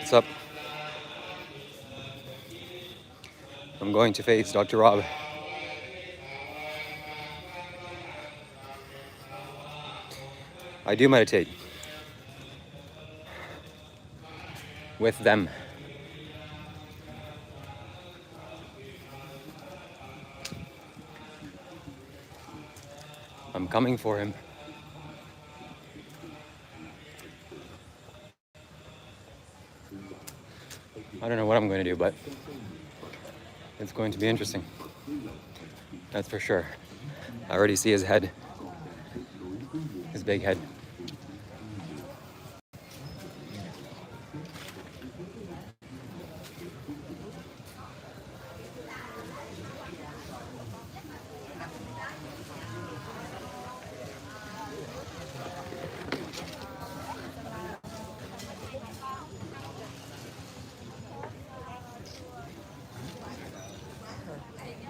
What's up? I'm going to face Dr. Rob. I do meditate with them. I'm coming for him. I don't know what I'm going to do, but it's going to be interesting. That's for sure. I already see his head. His big head.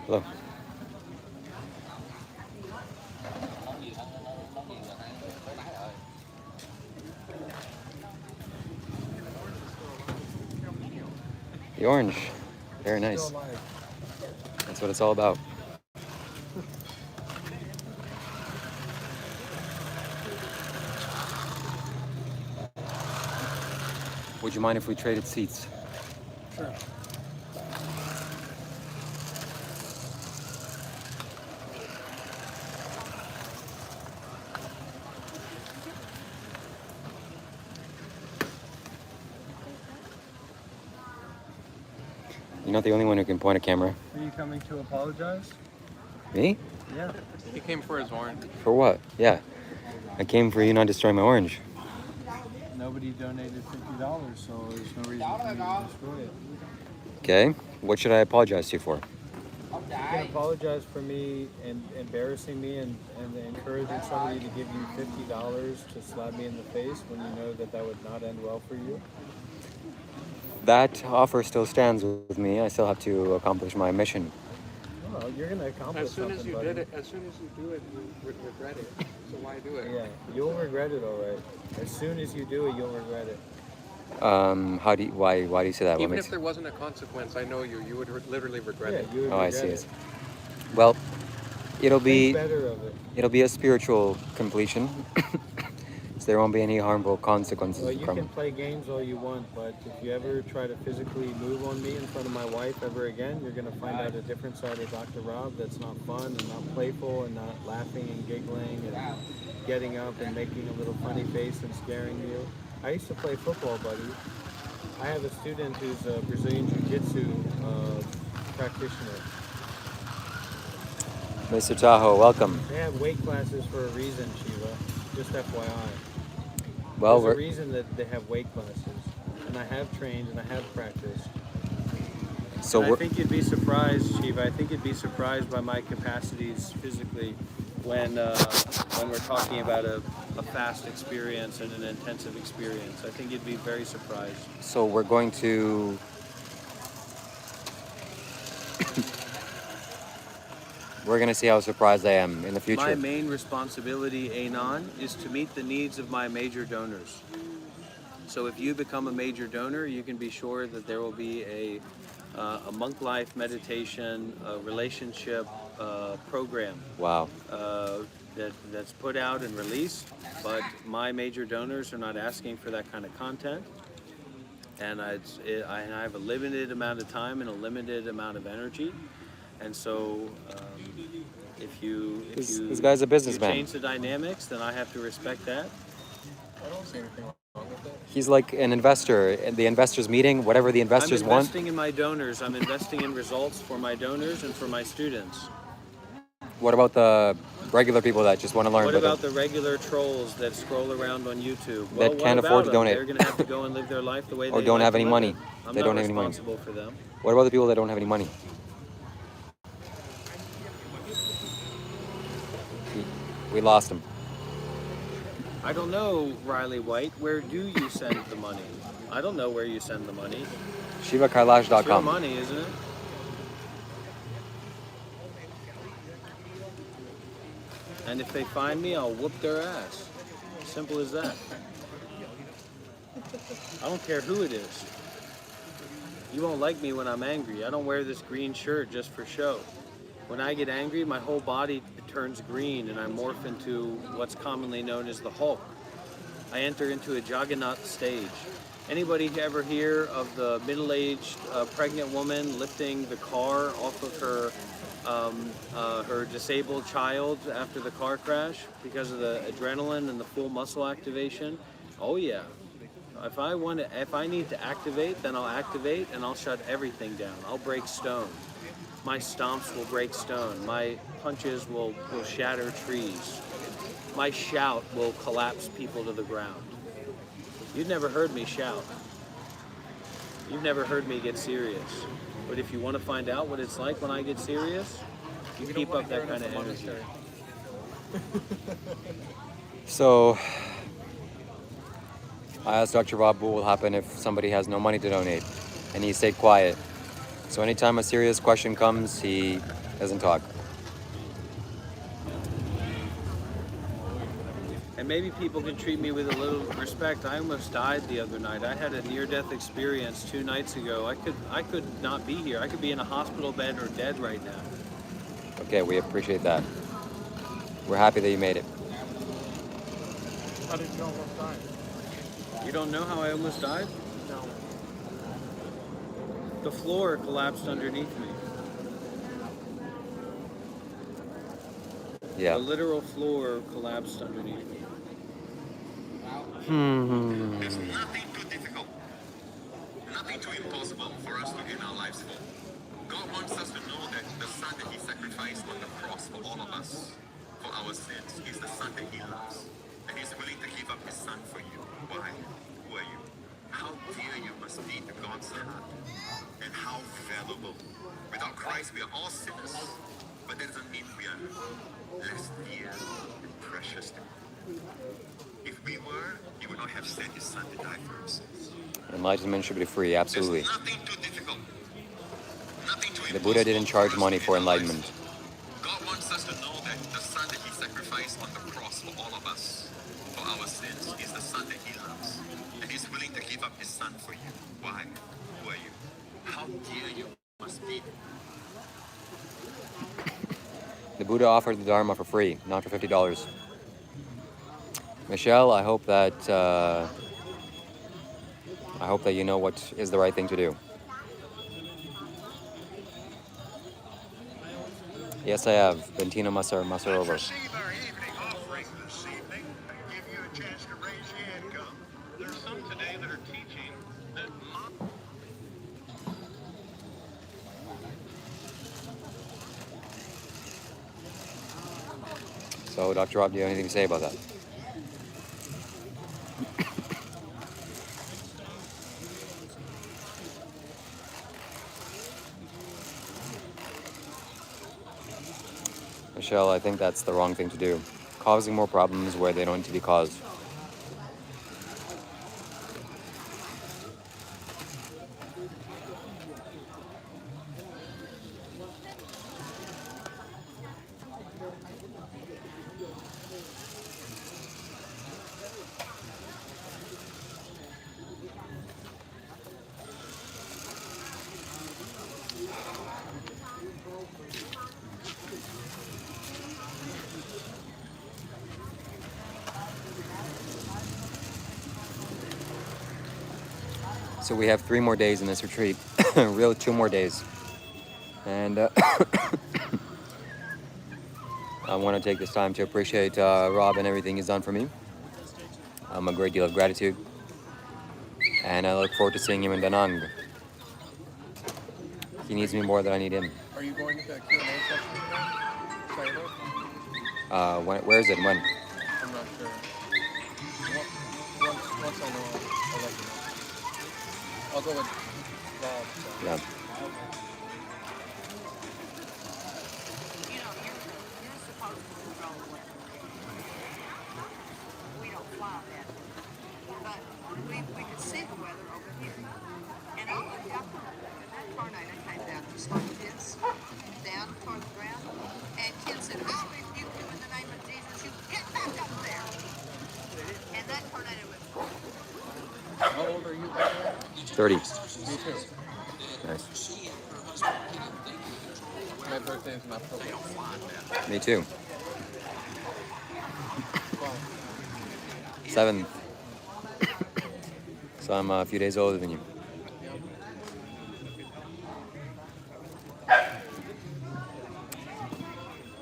Hello. The orange. Very nice. That's what it's all about. Would you mind if we traded seats? Sure. You're not the only one who can point a camera. Are you coming to apologize? Me? Yeah. He came for his orange. For what? Yeah. I came for you not destroying my orange. Nobody donated $50, so there's no reason for me to destroy it. Okay. What should I apologize to you for? You can apologize for me and embarrassing me and encouraging somebody to give you $50 to slap me in the face when you know that that would not end well for you. That offer still stands with me. I still have to accomplish my mission. Well, you're going to accomplish As soon as something, you buddy. did it, as soon as you do it, you would regret it. So why do it? Yeah, you'll regret it, all right. As soon as you do it, you'll regret it. Why do you say that? What Even makes if there wasn't a consequence, I know you would literally regret it. You would I regret see. it. Well, it'll be Think better of it. it'll be a spiritual completion. So there won't be any harmful consequences Well, you from can play games all you want, but if you ever try to physically move on me in front of my wife ever again, you're going to find out a different side of Dr. Rob that's not fun and not playful and not laughing and giggling and getting up and making a little funny face and scaring you. I used to play football, buddy. I have a student who's a Brazilian Jiu-Jitsu practitioner. Mr. Tahoe, welcome. They have weight classes for a reason, Shiva. Just FYI. Well, There's a reason that they have weight classes, and I have trained and I have practiced. so And I we're, think you'd be surprised, Shiva. I think you'd be surprised by my capacities physically when we're talking about a fast experience and an intensive experience. I think you'd be very surprised. so we're going to we're going to see how surprised I am in the future. My main responsibility, Anon, is to meet the needs of my major donors. So if you become a major donor, you can be sure that there will be a monk life meditation relationship program Wow. that's put out and released. But my major donors are not asking for that kind of content. And I have a limited amount of time and a limited amount of energy. And so if you This guy's a businessman. change the dynamics, then I have to respect that. I don't see anything wrong with it. He's like an investor. At the investors meeting, whatever the investors I'm want. investing in my donors. I'm investing in results for my donors and for my students. What about the regular people that just want to learn? What but about the regular trolls that scroll around on YouTube? That Well, can't what afford to about them? donate. They're going to have to go and live their life the way Or they don't like have to any live money. it. I'm They not don't have any money. responsible for them. What about the people that don't have any money? We lost him. I don't know, Riley White. Where do you send the money? I don't know where you send the money. It's your ShivaKailash.com. money, isn't it? And if they find me, I'll whoop their ass. Simple as that. I don't care who it is. You won't like me when I'm angry. I don't wear this green shirt just for show. When I get angry, my whole body turns green and I morph into what's commonly known as the Hulk. I enter into a Juggernaut stage. Anybody ever hear of the middle-aged pregnant woman lifting the car off of her disabled child after the car crash because of the adrenaline and the full muscle activation? Oh yeah. If I need to activate, then I'll activate and I'll shut everything down. I'll break stone. My stomps will break stone. My punches will shatter trees. My shout will collapse people to the ground. You've never heard me shout. You've never heard me get serious. But if you want to find out what it's like when I get serious, you keep up that kind of energy. So I asked Dr. Rob what will happen if somebody has no money to donate, and he stayed quiet. So anytime a serious question comes, he doesn't talk. And maybe people can treat me with a little respect. I almost died the other night. I had a near-death experience 2 nights ago. I could not be here. I could be in a hospital bed or dead right now. Okay, we appreciate that. We're happy that you made it. How did you almost die? You don't know how I almost died? No. The floor collapsed underneath me. Yeah. The literal floor collapsed underneath me. There's nothing too difficult, nothing too impossible for us to gain our lives for. God wants us to know that the Son that He sacrificed on the cross for all of us, for our sins, is the Son that He loves. And He's willing to give up His Son for you. Why? Who are you? How dear you must be to God's heart. And how valuable. Without Christ, we are all sinners. But that doesn't mean we are less dear and precious to Him. If we were, He would not have sent His Son to die for us. Enlightenment should be free, absolutely. There's nothing too difficult. Nothing too The Buddha didn't charge money for enlightenment. God wants us to know that the Son that He sacrificed on the cross for all of us, for our sins, is the Son that He loves. And He's willing to give up His Son for you. Why? Who are you? How dear you must be. The Buddha offered the Dharma for free, not for $50. Michelle, I hope that you know what is the right thing to do. Yes, I have. Bentina Masarova. Receive our evening offering this evening and give you a chance to raise your income. There's some today that are teaching that So, Dr. Rob, do you have anything to say about that? Michelle, I think that's the wrong thing to do. Causing more problems where they don't need to be caused. So we have 3 more days in this retreat. Real 2 more days. And I want to take this time to appreciate Rob and everything he's done for me. A great deal of gratitude. And I look forward to seeing him in Da Nang. He needs me more than I need him. Are you going to the Q&A session tonight? Sorry, Where is it and when? I'm not sure. Once I know, I'll let you know. I'll go with Rob. So. Yeah. You know, you're supposed to control the weather. We don't fly that. But we could see the weather over here. And all of that tornado came down just like this, down toward the ground. And Ken said, I rebuke you in the name of Jesus. You get back up there. And that tornado went. How old are you, by the way? 30. Me too. Nice. My birthday is in October. Me too. 7th. So I'm a few days older than you.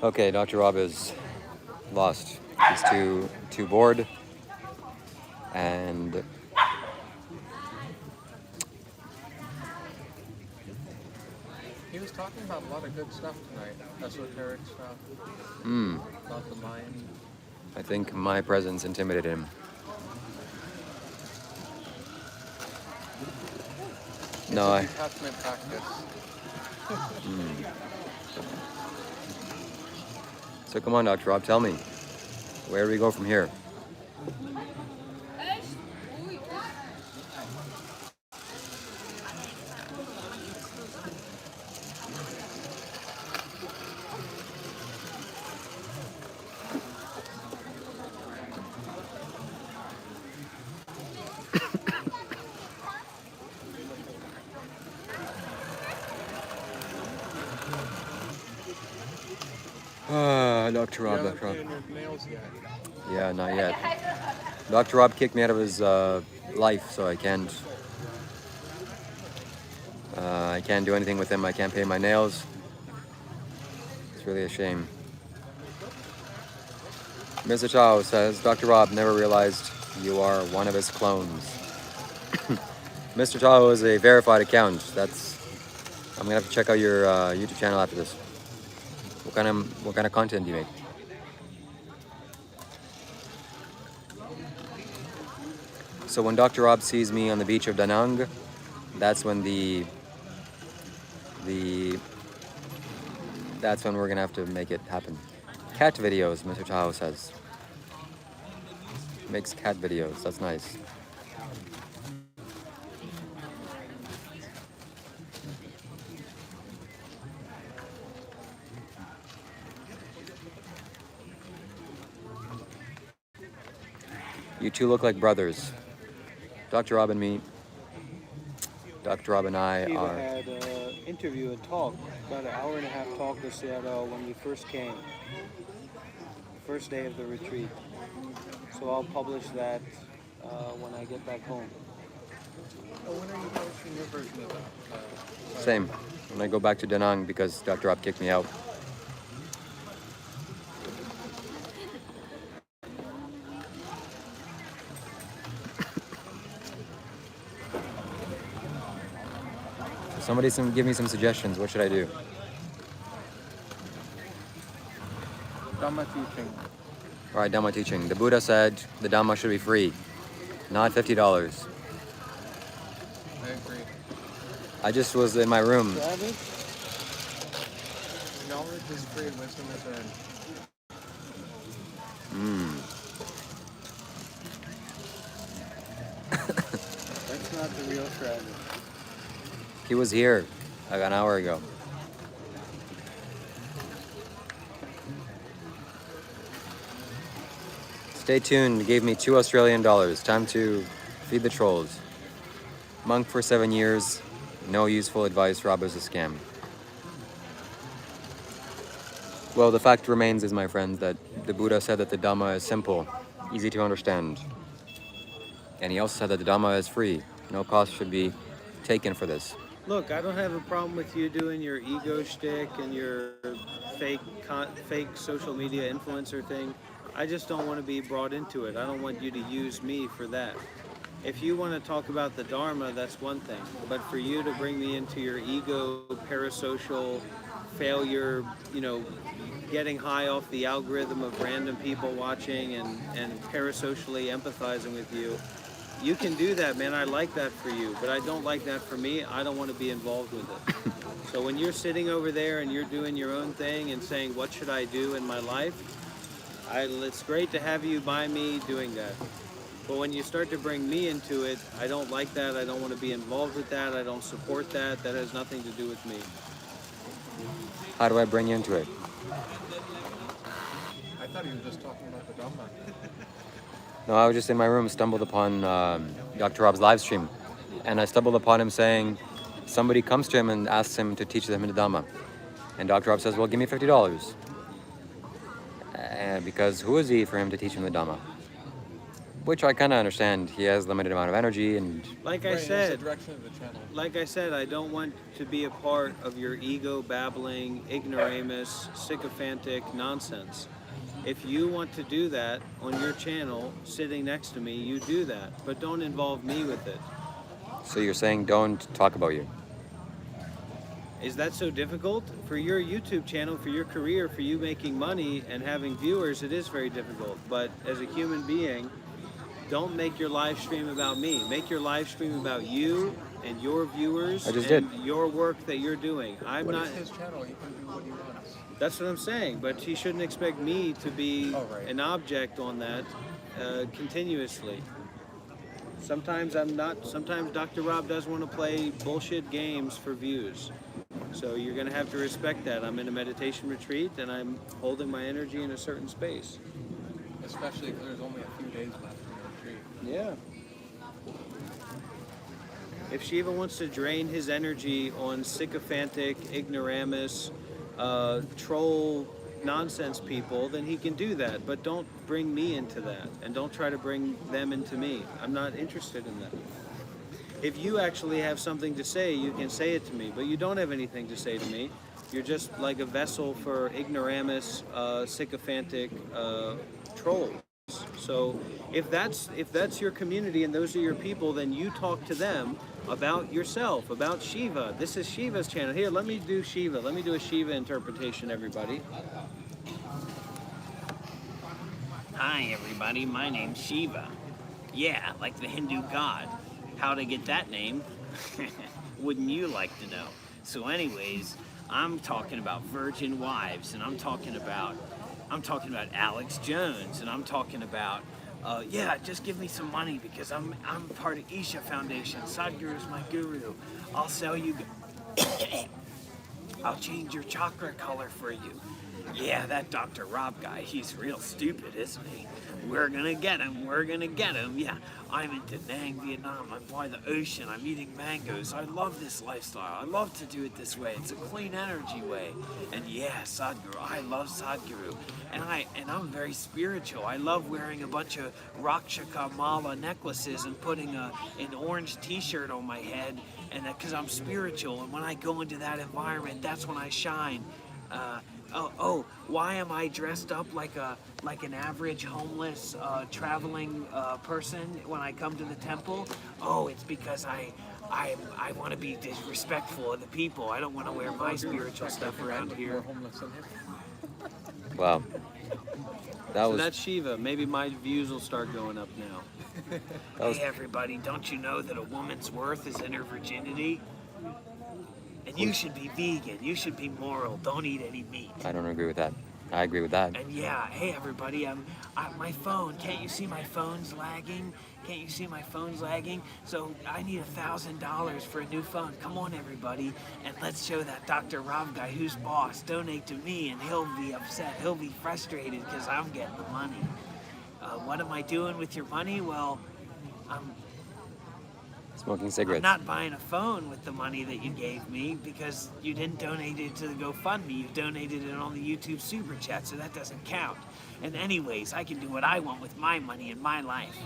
Okay, Dr. Rob is lost. He's too bored, and He was talking about a lot of good stuff tonight. Esoteric stuff. About the mind. I think my presence intimidated him. No, It's a detachment practice. So come on, Dr. Rob, tell me, where do we go from here? Dr. Rob, You haven't Dr. Rob. painted your nails yet. Yeah, not yet. Dr. Rob kicked me out of his life, so I can't do anything with him. I can't paint my nails. It's really a shame. Mr. Chao says, Dr. Rob never realized you are one of his clones. Mr. Chao is a verified account. I'm gonna have to check out your YouTube channel after this. What kind of content do you make? So when Dr. Rob sees me on the beach of Da Nang, that's when that's when we're gonna have to make it happen. Cat videos, Mr. Chao says. Makes cat videos. That's nice. You two look like brothers. Dr. Rob and me. Dr. Rob and I Shiva are. had an interview, a talk, about an hour and a half talk with Seattle when we first came. First day of the retreat. So I'll publish that when I get back home. Oh, when are you publishing your version of that? Same. When I go back to Da Nang because Dr. Rob kicked me out. Somebody give me some suggestions. What should I do? Dhamma teaching. All right, Dhamma teaching. The Buddha said the Dhamma should be free, not $50. I agree. I just was in my room. Savage? Knowledge is free, wisdom is earned. That's not the real strategy. He was here like an hour ago. Stay tuned. Gave me $2 Australian. Time to feed the trolls. Monk for 7 years. No useful advice. Rob is a scam. Well, the fact remains, is my friends, that the Buddha said that the Dhamma is simple, easy to understand. And he also said that the Dhamma is free. No cost should be taken for this. Look, I don't have a problem with you doing your ego shtick and your fake social media influencer thing. I just don't want to be brought into it. I don't want you to use me for that. If you want to talk about the Dharma, that's one thing. But for you to bring me into your ego, parasocial failure, getting high off the algorithm of random people watching and parasocially empathizing with you, you can do that, man. I like that for you, but I don't like that for me. I don't want to be involved with it. So when you're sitting over there and you're doing your own thing and saying, what should I do in my life? It's great to have you by me doing that. But when you start to bring me into it, I don't like that. I don't want to be involved with that. I don't support that. That has nothing to do with me. How do I bring you into it? I thought he was just talking about the Dhamma. No, I was just in my room, stumbled upon Dr. Rob's live stream. And I stumbled upon him saying somebody comes to him and asks him to teach them Abhidhamma. And Dr. Rob says, well, give me $50. Because who is he for him to teach him the Dhamma? Which I kind of understand. He has limited amount of energy, and Like I Right, it's said, the direction of the channel. like I said, I don't want to be a part of your ego babbling, ignoramus, sycophantic nonsense. If you want to do that on your channel, sitting next to me, you do that. But don't involve me with it. so you're saying don't talk about you. Is that so difficult? For your YouTube channel, for your career, for you making money and having viewers, it is very difficult. But as a human being, don't make your live stream about me. Make your live stream about you and your viewers I just and did. your work that you're doing. I'm But not. it's his channel. He can do what he wants. That's what I'm saying. But he shouldn't expect me to be Oh, right. an object on that continuously. Sometimes I'm not. Sometimes Dr. Rob does want to play bullshit games for views. So you're going to have to respect that. I'm in a meditation retreat and I'm holding my energy in a certain space. Especially if there's only a few days left in the retreat. Yeah. If Shiva wants to drain his energy on sycophantic, ignoramus, troll nonsense people, then he can do that. But don't bring me into that. And don't try to bring them into me. I'm not interested in that. If you actually have something to say, you can say it to me. But you don't have anything to say to me. You're just like a vessel for ignoramus, sycophantic trolls. So if that's your community and those are your people, then you talk to them about yourself, about Shiva. This is Shiva's channel. Here, let me do Shiva. Let me do a Shiva interpretation, everybody. Hi everybody, my name's Shiva. Yeah, like the Hindu god. How'd I get that name? Wouldn't you like to know? So anyways, I'm talking about virgin wives, and I'm talking about Alex Jones, and I'm talking about yeah, just give me some money because I'm part of Isha Foundation. Sadhguru's my guru. I'll sell you I'll change your chakra color for you. Yeah, that Dr. Rob guy, he's real stupid, isn't he? We're gonna get him, yeah. I'm in Da Nang, Vietnam, I'm by the ocean, I'm eating mangoes. I love this lifestyle, I love to do it this way. It's a clean energy way. And yeah, Sadhguru, I love Sadhguru. And I'm very spiritual. I love wearing a bunch of Rakshaka Mala necklaces and putting an orange t-shirt on my head, and because I'm spiritual, and when I go into that environment, that's when I shine. Why am I dressed up like an average homeless traveling person when I come to the temple? Oh, it's because I want to be disrespectful of the people. I don't want to wear my spiritual stuff around here. More homeless than him. Wow. That So was that's Shiva. Maybe my views will start going up now. Hey everybody, don't you know that a woman's worth is in her virginity? And you should be vegan, you should be moral, don't eat any meat. I don't agree with that. I agree with that. And yeah, hey everybody, my phone, can't you see my phone's lagging? Can't you see my phone's lagging? So I need $1,000 for a new phone. Come on everybody, and let's show that Dr. Rob guy who's boss. Donate to me and he'll be upset, he'll be frustrated because I'm getting the money. What am I doing with your money? Well, Smoking I'm cigarettes. not buying a phone with the money that you gave me because you didn't donate it to the GoFundMe. You donated it on the YouTube Super Chat, so that doesn't count. And anyways, I can do what I want with my money in my life.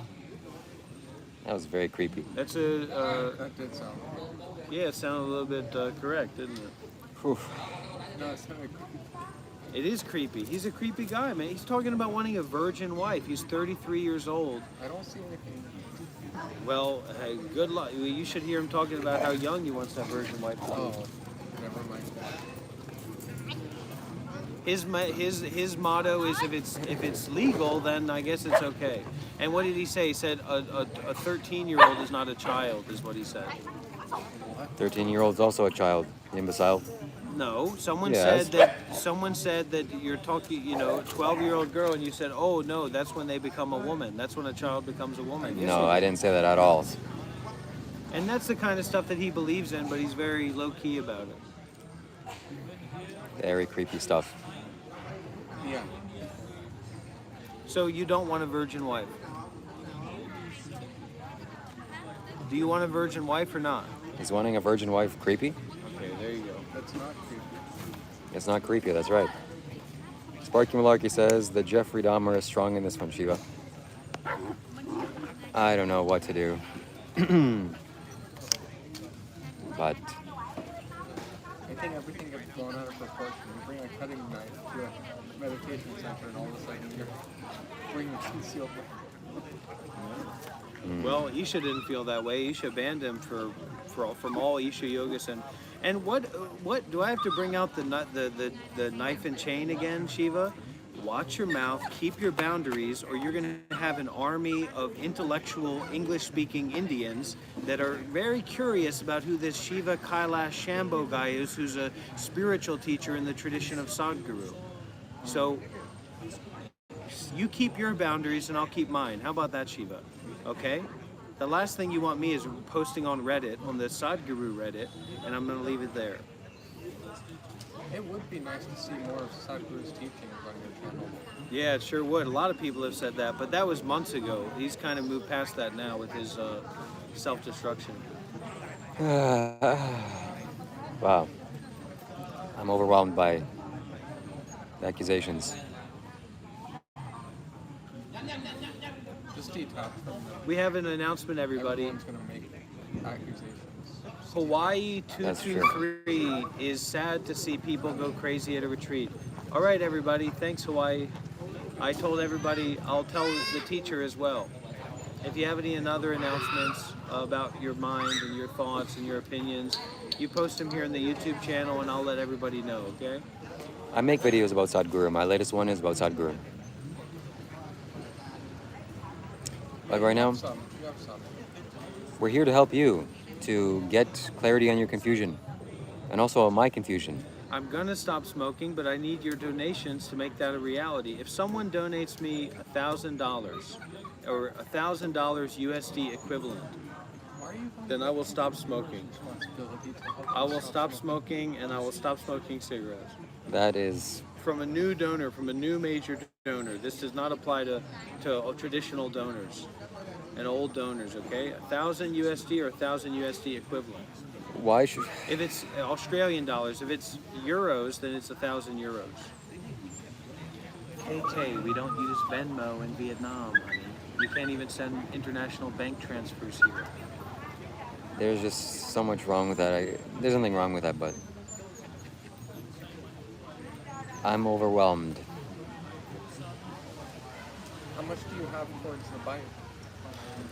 That was very creepy. That's That did sound. yeah, it sounded a little bit correct, didn't it? Whew. No, it's not. It is creepy. He's a creepy guy, man. He's talking about wanting a virgin wife. He's 33 years old. I don't see anything. Well, hey, good luck. You should hear him talking about how young he wants that virgin wife to be. Oh, never mind. His motto is if it's legal, then I guess it's okay. And what did he say? He said a 13-year-old is not a child, is what he said. 13-year-old's also a child, imbecile. No, someone Yes. said that you're talking, a 12-year-old girl, and you said, oh no, that's when they become a woman. That's when a child becomes a woman. Yes, No, you I did. didn't say that at all. And that's the kind of stuff that he believes in, but he's very low-key about it. Very creepy stuff. Yeah. So you don't want a virgin wife? Do you want a virgin wife or not? Is wanting a virgin wife creepy? Okay, there you go. That's not creepy. It's not creepy, that's right. Sparky Malarkey says the Jeffrey Dahmer is strong in this one, Shiva. I don't know what to do. But I think everything gets blown out of proportion. You bring a cutting knife to a meditation center, and all of a sudden you're bringing concealed. Well, Isha didn't feel that way. Isha banned him from all Isha yogas and what do I have to bring out the knife and chain again, Shiva? Watch your mouth, keep your boundaries, or you're going to have an army of intellectual English-speaking Indians that are very curious about who this Shiva Kailash Shambho guy is, who's a spiritual teacher in the tradition of Sadhguru. So you keep your boundaries and I'll keep mine. How about that, Shiva? Okay? The last thing you want me is posting on Reddit, on the Sadhguru Reddit, and I'm going to leave it there. It would be nice to see more of Sadhguru's teachings on your channel. Yeah, it sure would. A lot of people have said that, but that was months ago. He's kind of moved past that now with his self-destruction. wow. I'm overwhelmed by the accusations. Just detach from them. We have an announcement, everybody. Everyone's going to make accusations. Hawaii That's true. 223 is sad to see people go crazy at a retreat. All right, everybody. Thanks, Hawaii. I told everybody, I'll tell the teacher as well. If you have any other announcements about your mind and your thoughts and your opinions, you post them here in the YouTube channel and I'll let everybody know, okay? I make videos about Sadhguru. My latest one is about Sadhguru. But right now, You have some. we're here to help you to get clarity on your confusion and also on my confusion. I'm gonna stop smoking, but I need your donations to make that a reality. If someone donates me $1,000 or $1,000 USD equivalent, Why are you then I will stop smoking. responsibility to help I will yourself stop smoke? smoking and I will stop smoking cigarettes. That is, From a new donor, from a new major donor. This does not apply to traditional donors and old donors, okay? 1,000 USD or 1,000 USD equivalent. why should, If it's Australian dollars, if it's euros, then it's 1,000 euros. KK, we don't use Venmo in Vietnam, honey. You can't even send international bank transfers here. there's just so much wrong with that. There's nothing wrong with that, but I'm overwhelmed. How much do you have towards the bike?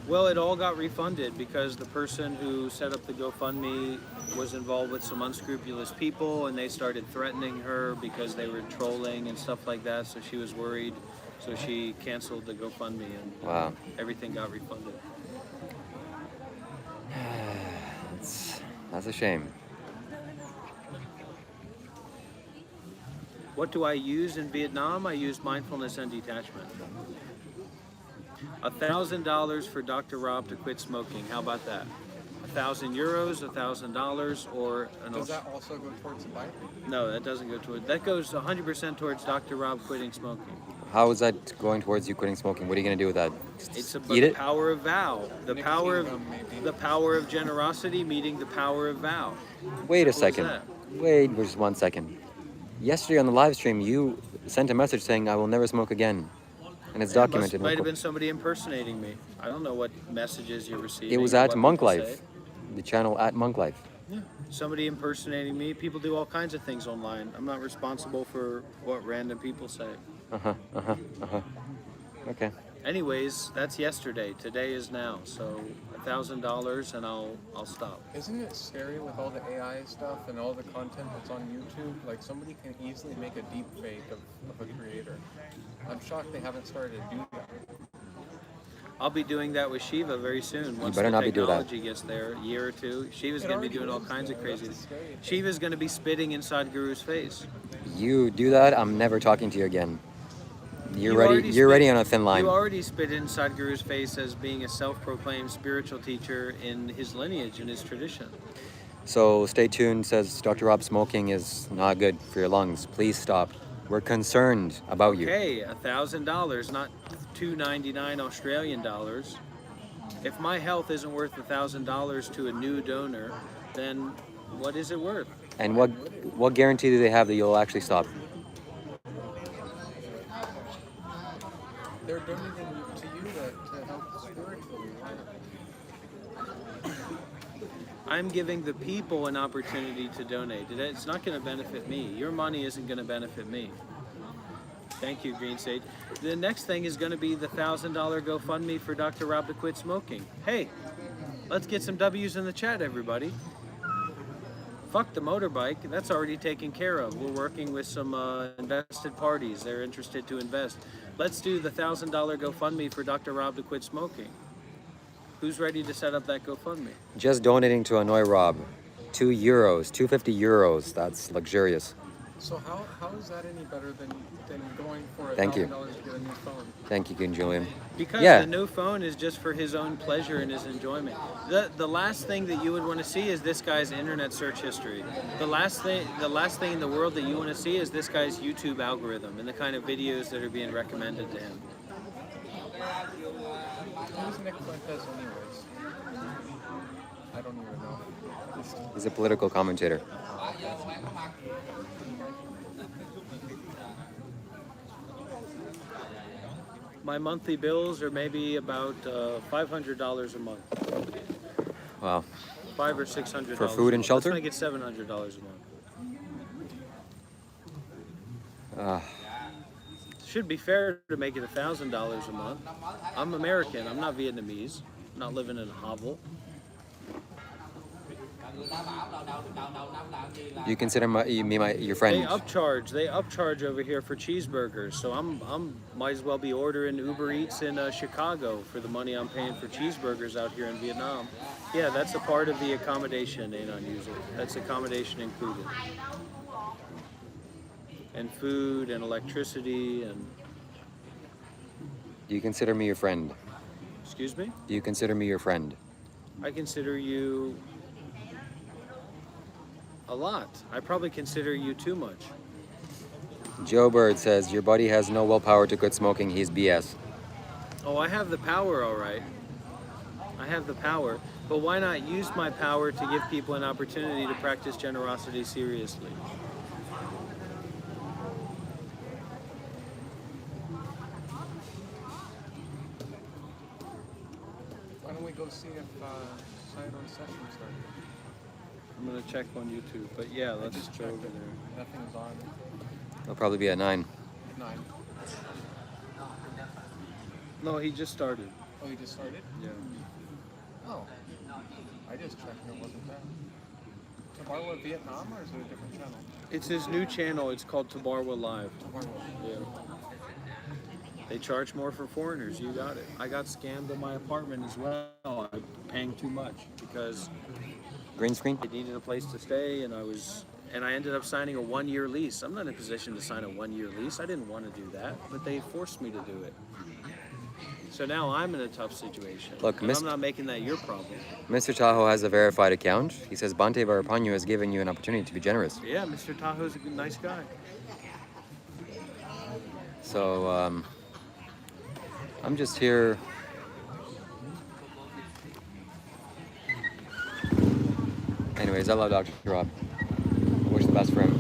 Well, it all got refunded because the person who set up the GoFundMe was involved with some unscrupulous people and they started threatening her because they were trolling and stuff like that, so she was worried. So she canceled the GoFundMe and Wow. everything got refunded. That's a shame. What do I use in Vietnam? I use mindfulness and detachment. $1,000 for Dr. Rob to quit smoking. How about that? 1,000 euros, $1,000, or an Does that also go towards the bike? No, that doesn't go toward. That goes 100% towards Dr. Rob quitting smoking. How is that going towards you quitting smoking? What are you going to do with that? It's about Eat the it? power of vow, the Nicotine power of gum, maybe. the power of generosity meeting the power of vow. Wait a was second. that? Wait just 1 second. Yesterday on the live stream, you sent a message saying, I will never smoke again. And it's documented. Might have been somebody impersonating me. I don't know what messages you're receiving. It was or at what Monk people Life. say. The channel at Monk Life. Somebody impersonating me. People do all kinds of things online. I'm not responsible for what random people say. Okay. Anyways, that's yesterday. Today is now. So $1,000 and I'll stop. Isn't it scary with all the AI stuff and all the content that's on YouTube? Like somebody can easily make a deep fake of a creator. I'm shocked they haven't started to do that. I'll be doing that with Shiva very soon. Once better the not be doing that. technology gets there, a year or two, Shiva's It going to be already doing all is, kinds of though. crazy That's things. scary. Shiva's going to be spitting inside Guru's face. You do that, I'm never talking to you again. You're You ready. already You're spit- ready on a thin line. You already spit inside Guru's face as being a self-proclaimed spiritual teacher in his lineage, in his tradition. So stay tuned. Says Dr. Rob, smoking is not good for your lungs. Please stop. We're concerned about you. Okay, $1,000, not $299 Australian dollars. If my health isn't worth $1,000 to a new donor, then what is it worth? And what guarantee do they have that you'll actually stop? They're donating to you to help spiritually. Why not? I'm giving the people an opportunity to donate. It's not going to benefit me. Your money isn't going to benefit me. Thank you, Green Sage. The next thing is going to be the $1,000 GoFundMe for Dr. Rob to quit smoking. Hey, let's get some W's in the chat, everybody. Fuck the motorbike. That's already taken care of. We're working with some invested parties. They're interested to invest. Let's do the $1,000 GoFundMe for Dr. Rob to quit smoking. Who's ready to set up that GoFundMe? Just donating to annoy Rob. €2, 250 euros. That's luxurious. So how is that any better than going for Thank you. $1,000 to get a new phone? Thank you, King Julian. Because Yeah. the new phone is just for his own pleasure and his enjoyment. The last thing that you would want to see is this guy's internet search history. The last thing in the world that you want to see is this guy's YouTube algorithm and the kind of videos that are being recommended to him. Who's Nick Fuentes anyways? I don't even know. He's a political commentator. My monthly bills are maybe about $500 a month. Wow. $500 or $600 For food and shelter? Let's make it $700 a month. Should be fair to make it $1,000 a month. I'm American. I'm not Vietnamese. I'm not living in a hovel. You consider me your They friend? upcharge over here for cheeseburgers. So I'm might as well be ordering Uber Eats in Chicago for the money I'm paying for cheeseburgers out here in Vietnam. Yeah, that's a part of the accommodation, Anon user. That's accommodation included. And food and electricity and Do you consider me your friend? excuse me? Do you consider me your friend? I consider you a lot. I probably consider you too much. Joe Bird says, your buddy has no willpower to quit smoking. He's BS. Oh, I have the power, all right. I have the power. But why not use my power to give people an opportunity to practice generosity seriously? Why don't we go see if Sidon session started? I'm gonna check on YouTube. But yeah, let's Just go check over it. there. Nothing's on. He'll probably be at 9. 9. No, he just started. Oh, you just started? Yeah. Oh. I just checked and it wasn't there. Tabarwa Vietnam, or is it a different channel? It's his new channel. It's called Tabarwa Live. Tabarwa. Yeah. They charge more for foreigners. You got it. I got scammed in my apartment as well. I'm paying too much because Green screen? I needed a place to stay, and I ended up signing a 1-year lease. I'm not in a position to sign a 1-year lease. I didn't want to do that, but they forced me to do it. So now I'm in a tough situation. Look, and I'm not making that your problem. Mr. Tahoe has a verified account. He says Bante Varapanyu has given you an opportunity to be generous. Yeah, Mr. Tahoe's a good, nice guy. So, I'm just here. Anyways, I love Dr. Rob. I wish the best for him.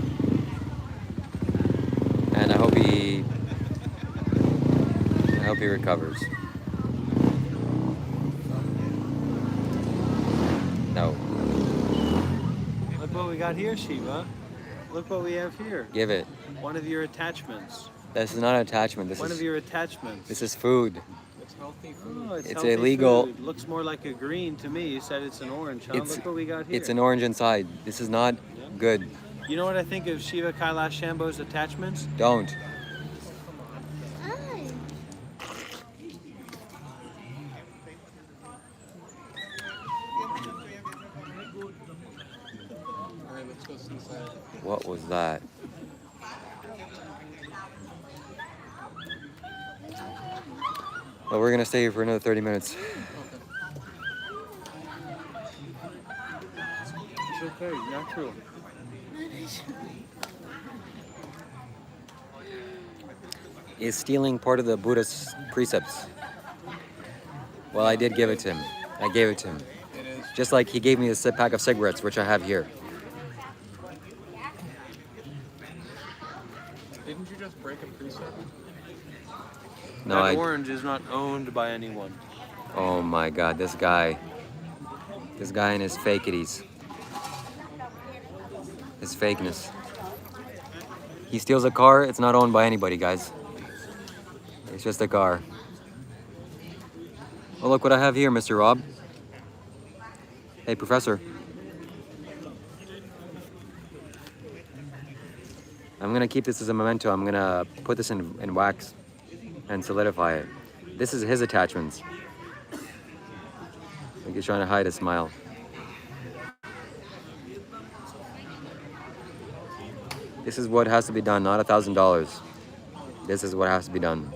And I hope he recovers. No. Look what we got here, Shiva. Look what we have here. Give it. One of your attachments. This is not an attachment. One of your attachments. This is food. It's healthy food. Oh, it's It's healthy illegal. Food. Looks more like a green to me. You said it's an orange, huh? It's- Look what we got here. It's an orange inside. This is not good. You know what I think of Shiva Kailash Shambho's attachments? Don't. Alright, let's go see Sidon. What was that? Well, we're gonna stay here for another 30 minutes. It's okay, natural. Is stealing part of the Buddhist precepts? Well, I did give it to him. I gave it to him. It is. Just like he gave me a pack of cigarettes, which I have here. Didn't you just break a precept? No, that I. orange is not owned by anyone. Oh my God, this guy. This guy and his fakities. His fakeness. He steals a car, it's not owned by anybody, guys. It's just a car. Oh, look what I have here, Mr. Rob. Hey, Professor. I'm gonna keep this as a memento. I'm gonna put this in wax and solidify it. This is his attachments. Like he's trying to hide a smile. This is what has to be done, not $1,000. This is what has to be done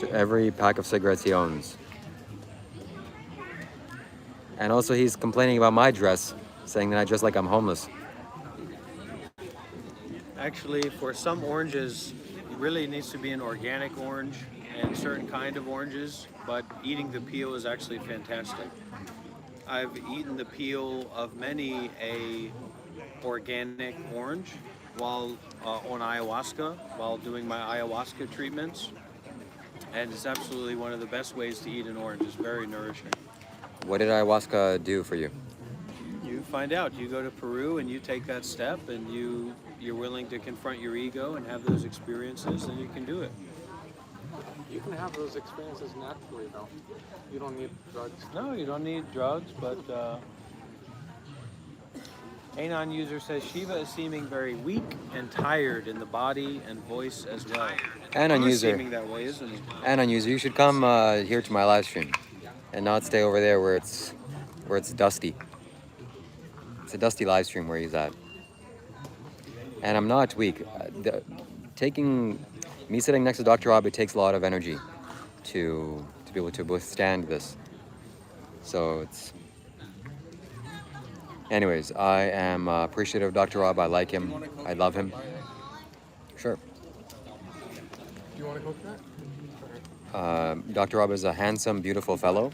to every pack of cigarettes he owns. And also he's complaining about my dress, saying that I dress like I'm homeless. Actually, for some oranges, it really needs to be an organic orange and certain kind of oranges, but eating the peel is actually fantastic. I've eaten the peel of many a organic orange while on ayahuasca, while doing my ayahuasca treatments, and it's absolutely one of the best ways to eat an orange. It's very nourishing. What did ayahuasca do for you? You find out. You go to Peru and you take that step, and you're willing to confront your ego and have those experiences, then you can do it. You can have those experiences naturally, though. You don't need drugs. No, you don't need drugs, but Anon user says Shiva is seeming very weak and tired in the body and voice as well. Anon He's user. seeming that way, isn't he? Anon user, you should come here to my live stream and not stay over there where it's dusty. It's a dusty live stream where he's at. And I'm not weak. Me sitting next to Dr. Rob, it takes a lot of energy to be able to withstand this. So it's... Anyways, I am appreciative of Dr. Rob. I like him. I love him. Sure. Do you want a coconut? Dr. Rob is a handsome, beautiful fellow.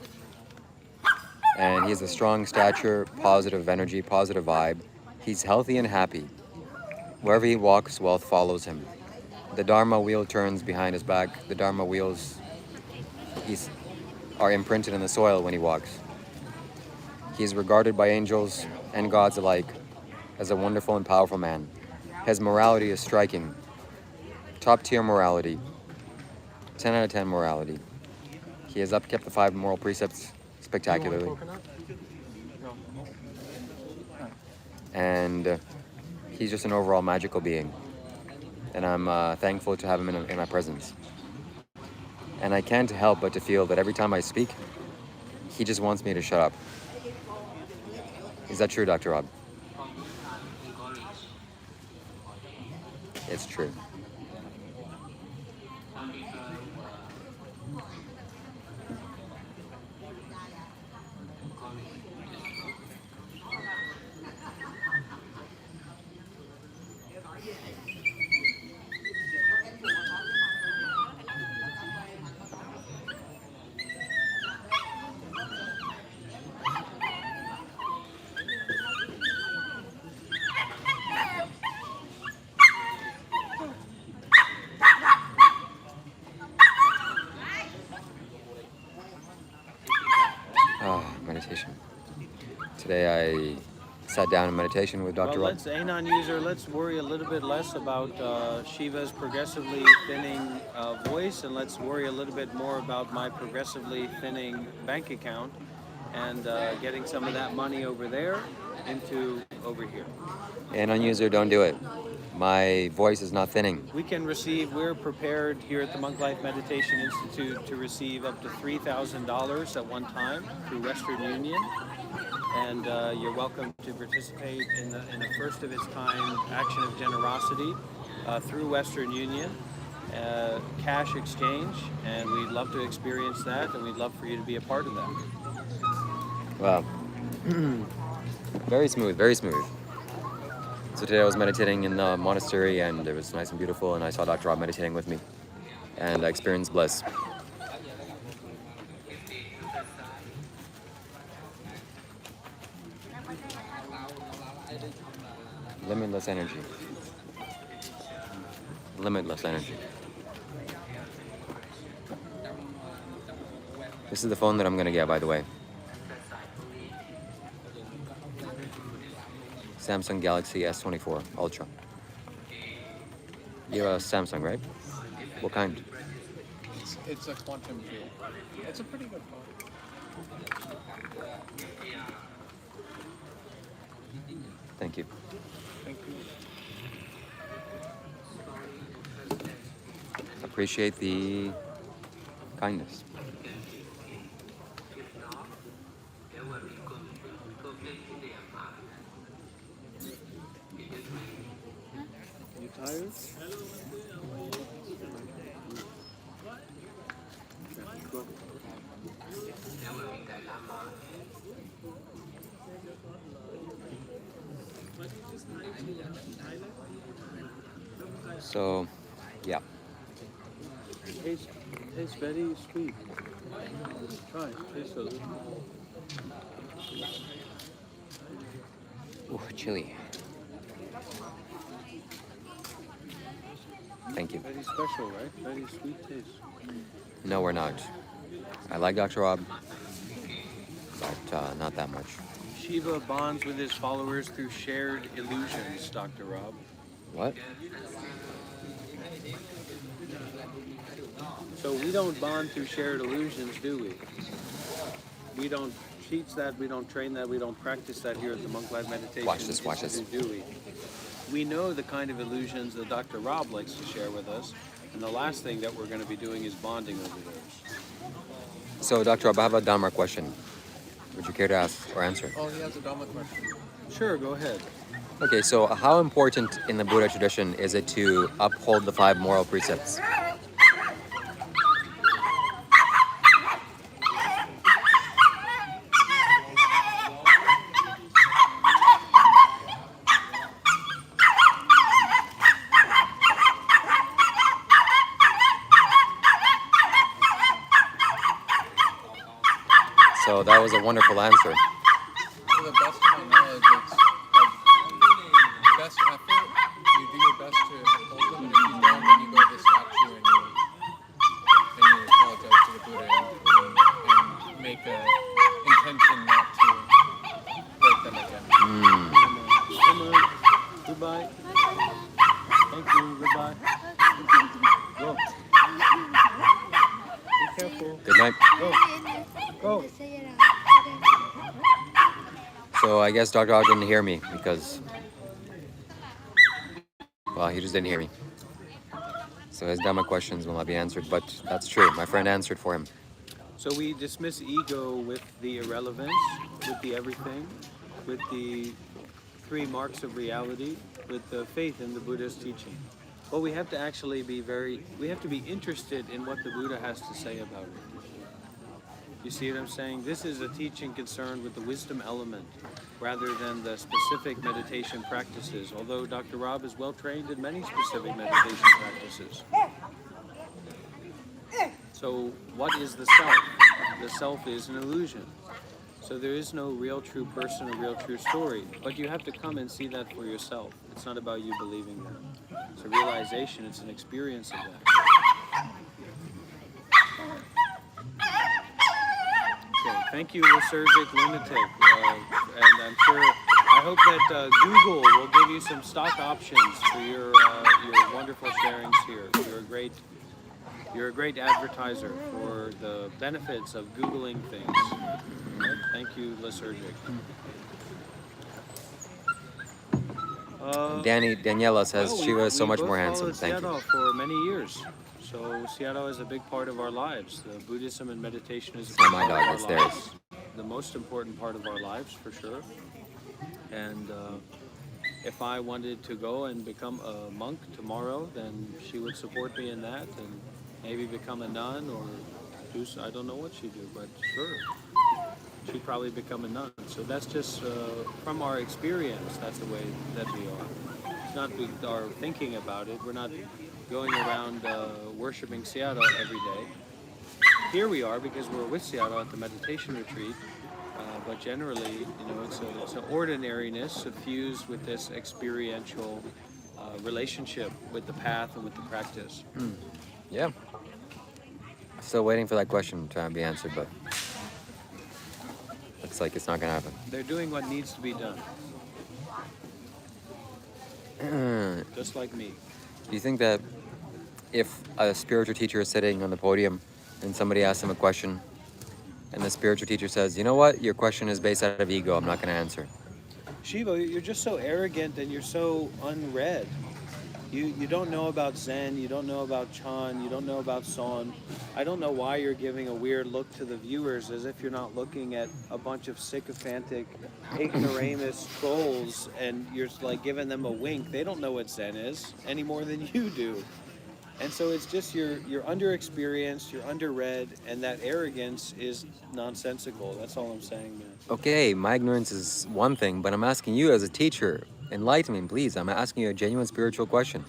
And he has a strong stature, positive energy, positive vibe. He's healthy and happy. Wherever he walks, wealth follows him. The dharma wheel turns behind his back. The dharma wheels are imprinted in the soil when he walks. He is regarded by angels and gods alike as a wonderful and powerful man. His morality is striking. Top tier morality. 10 out of 10 morality. He has upkept the 5 moral precepts spectacularly. You want a coconut? No. And he's just an overall magical being. And I'm thankful to have him in my presence. And I can't help but to feel that every time I speak, he just wants me to shut up. Is that true, Dr. Rob? It's true. Meditation. Today I sat down in meditation with Dr. Rob. Let's worry a little bit less about Shiva's progressively thinning voice, and let's worry a little bit more about my progressively thinning bank account and getting some of that money over there into over here. Anon user, don't do it. My voice is not thinning. We're prepared here at the Monk Life Meditation Institute to receive up to $3,000 at one time through Western Union. And you're welcome to participate in a first of its kind action of generosity through Western Union, cash exchange, and we'd love to experience that, and we'd love for you to be a part of that. Wow. Very smooth, very smooth. So today I was meditating in the monastery and it was nice and beautiful, and I saw Dr. Rob meditating with me and I experienced bliss. Limitless energy. Limitless energy. This is the phone that I'm gonna get, by the way. Samsung Galaxy S24 Ultra. You're a Samsung, right? What kind? It's a quantum field. It's a pretty good phone. Thank you. Thank you. Appreciate the kindness. You tired? Go. So, yeah. Tastes very sweet. Try, taste those. Ooh, chili. Thank you. Very special, right? Very sweet taste. No, we're not. I like Dr. Rob, but not that much. Shiva bonds with his followers through shared illusions, Dr. Rob. What? So we don't bond through shared illusions, do we? We don't teach that, we don't train that, we don't practice that here at the Monk Life Meditation Watch this, watch this. Institute, do we? We know the kind of illusions that Dr. Rob likes to share with us, and the last thing that we're going to be doing is bonding over those. So, Dr. Rob, I have a Dharma question. Would you care to ask or answer? Oh, he has a Dharma question. Sure, go ahead. Okay, so how important in the Buddha tradition is it to uphold the 5 moral precepts? So that was a wonderful answer. To the best of my knowledge, it's like best effort. You do your best to uphold them, and if you don't, then you go to the statue and you apologize to the Buddha and make a intention not to break them again. Come on. Goodbye. Thank you. Goodbye. Go. Be careful. Good night. Go. Go. So I guess Dr. Rob didn't hear me because, well, he just didn't hear me. So his Dhamma questions will not be answered, but that's true. My friend answered for him. So we dismiss ego with the irrelevance, with the everything, with the 3 marks of reality, with the faith in the Buddha's teaching. But we have to actually be we have to be interested in what the Buddha has to say about it. You see what I'm saying? This is a teaching concerned with the wisdom element rather than the specific meditation practices, although Dr. Rob is well trained in many specific meditation practices. So what is the self? The self is an illusion. So there is no real true person, a real true story, but you have to come and see that for yourself. It's not about you believing that. It's a realization, it's an experience of that. Okay, thank you, Lysergic Lunatic. And I'm sure, I hope that Google will give you some stock options for your wonderful sharings here. You're a great advertiser for the benefits of Googling things. Right? Thank you, Lysergic. Daniela says Shiva is so much more handsome. Thank Seattle you. for many years. So Seattle is a big part of our lives. The Buddhism and meditation is a It's big not my part dog, of it's our theirs. lives. The most important part of our lives, for sure. And if I wanted to go and become a monk tomorrow, then she would support me in that and maybe become a nun or do, I don't know what she'd do, but sure. She'd probably become a nun. So that's just from our experience, that's the way that we are. It's not our thinking about it. We're not going around worshiping Seattle every day. Here we are because we're with Seattle at the meditation retreat, but generally, it's an ordinariness suffused with this experiential relationship with the path and with the practice. Yeah. Still waiting for that question to be answered, but looks like it's not gonna happen. They're doing what needs to be done, just like me. Do you think that if a spiritual teacher is sitting on the podium and somebody asks him a question and the spiritual teacher says, you know what, your question is based out of ego, I'm not going to answer? Shiva, you're just so arrogant and you're so unread. You don't know about Zen, you don't know about Chan, you don't know about Son. I don't know why you're giving a weird look to the viewers as if you're not looking at a bunch of sycophantic, ignoramus trolls and you're like giving them a wink. They don't know what Zen is any more than you do. And so it's just you're underexperienced, you're underread, and that arrogance is nonsensical. That's all I'm saying, man. Okay, my ignorance is one thing, but I'm asking you as a teacher, enlighten me, please. I'm asking you a genuine spiritual question,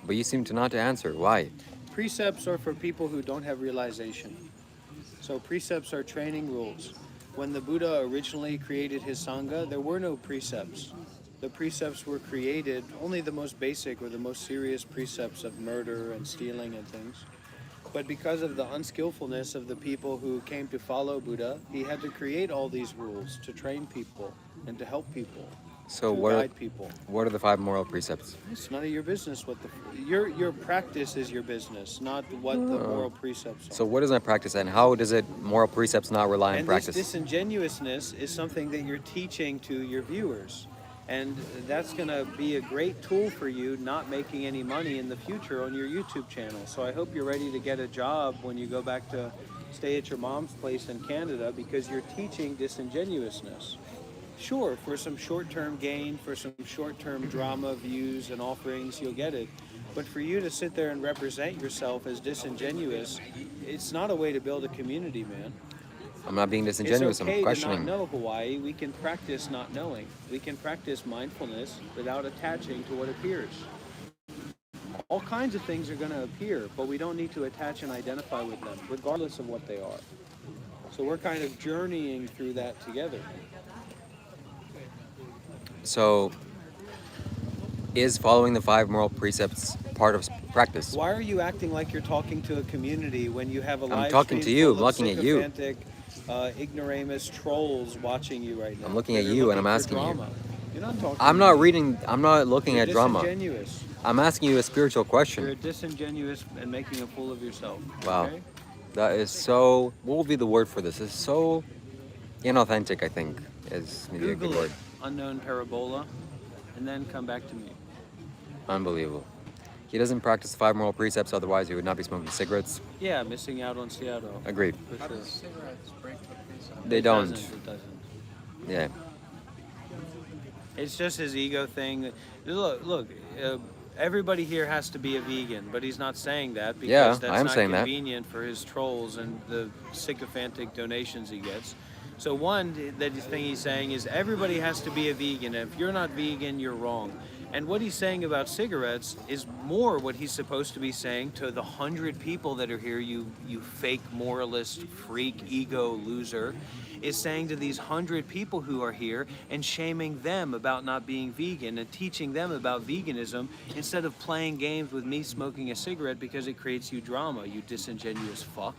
but you seem to not to answer. Why? Precepts are for people who don't have realization. So precepts are training rules. When the Buddha originally created his Sangha, there were no precepts. The precepts were created, only the most basic or the most serious precepts of murder and stealing and things. But because of the unskillfulness of the people who came to follow Buddha, he had to create all these rules to train people and to help people, So to what are, guide people. what are the 5 moral precepts? It's none of your business what your practice is your business, not what the moral precepts are. So what is my practice and how does it moral precepts not rely on And practice? this disingenuousness is something that you're teaching to your viewers. And that's going to be a great tool for you not making any money in the future on your YouTube channel. So I hope you're ready to get a job when you go back to stay at your mom's place in Canada because you're teaching disingenuousness. Sure, for some short-term gain, for some short-term drama, views, and offerings, you'll get it. But for you to sit there and represent yourself as disingenuous, it's not a way to build a community, man. I'm not being disingenuous, It's okay I'm questioning. to not know Hawaii. We can practice not knowing. We can practice mindfulness without attaching to what appears. All kinds of things are going to appear, but we don't need to attach and identify with them, regardless of what they are. So we're kind of journeying through that together. So is following the 5 moral precepts part of practice? Why are you acting like you're talking to a community when you have a live talking stream to you. full I'm of looking at you. sycophantic, ignoramus trolls watching you right now? I'm looking at They're you and I'm looking for asking you. drama. You're not talking I'm to not me. reading, I'm not looking You're at drama. disingenuous. I'm asking you a spiritual You're question. disingenuous and making a fool of yourself. Wow. Okay? That is so, what would be the word for this? It's so inauthentic, I think, is maybe a good Google word. it, unknown parabola, and then come back to me. Unbelievable. He doesn't practice the 5 moral precepts, otherwise he would not be smoking cigarettes. Yeah, missing out on Seattle. Agreed. For How sure. does cigarettes break the precept? They don't. It doesn't. Yeah. It's just his ego thing. Look, everybody here has to be a vegan, but he's not saying that because Yeah, that's I am not saying that. convenient for his trolls and the sycophantic donations he gets. So one, the thing he's saying is everybody has to be a vegan. And if you're not vegan, you're wrong. And what he's saying about cigarettes is more what he's supposed to be saying to the 100 people that are here, you fake moralist, freak, ego loser, is saying to these 100 people who are here and shaming them about not being vegan and teaching them about veganism instead of playing games with me smoking a cigarette because it creates you drama, you disingenuous fuck.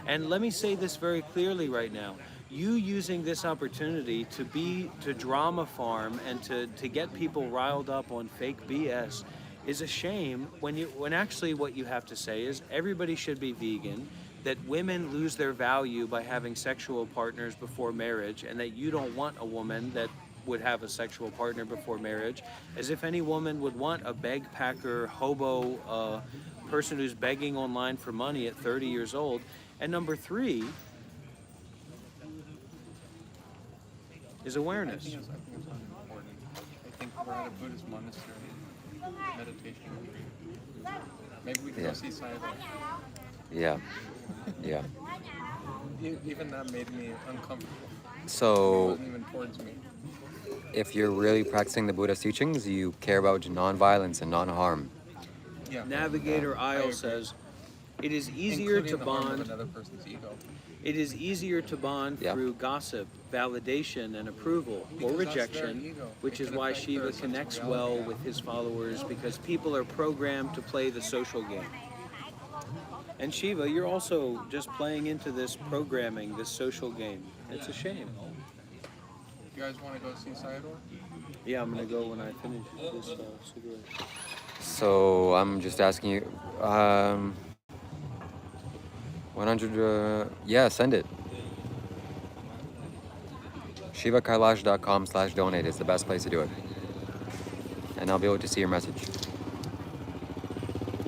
And let me say this very clearly right now. You using this opportunity to drama farm and to get people riled up on fake BS is a shame when actually what you have to say is everybody should be vegan, that women lose their value by having sexual partners before marriage, and that you don't want a woman that would have a sexual partner before marriage, as if any woman would want a bagpacker, hobo, person who's begging online for money at 30 years old. And number 3 is awareness. I think it's important. I think we're at a Buddhist monastery, meditation. Maybe we can go see Sayadaw. Yeah. Yeah. Even that made me uncomfortable. It So wasn't even towards me. if you're really practicing the Buddha's teachings, you care about non-violence and non-harm. Yeah. Navigator I Isle agree. says, It is easier including to the harm of bond. another person's ego. It is easier to bond Yeah. through gossip, validation, and approval, Because or that's their rejection, ego. which It is can why affect Shiva their sense of connects reality. well with his followers, because people are programmed to play the social game. And Shiva, you're also just playing into this programming, this social game. It's a shame. You guys want to go see Sayador? Yeah, I'm gonna go when I finish this cigarette. So I'm just asking you, 100, yeah, send it. ShivaKailash.com/donate is the best place to do it. And I'll be able to see your message.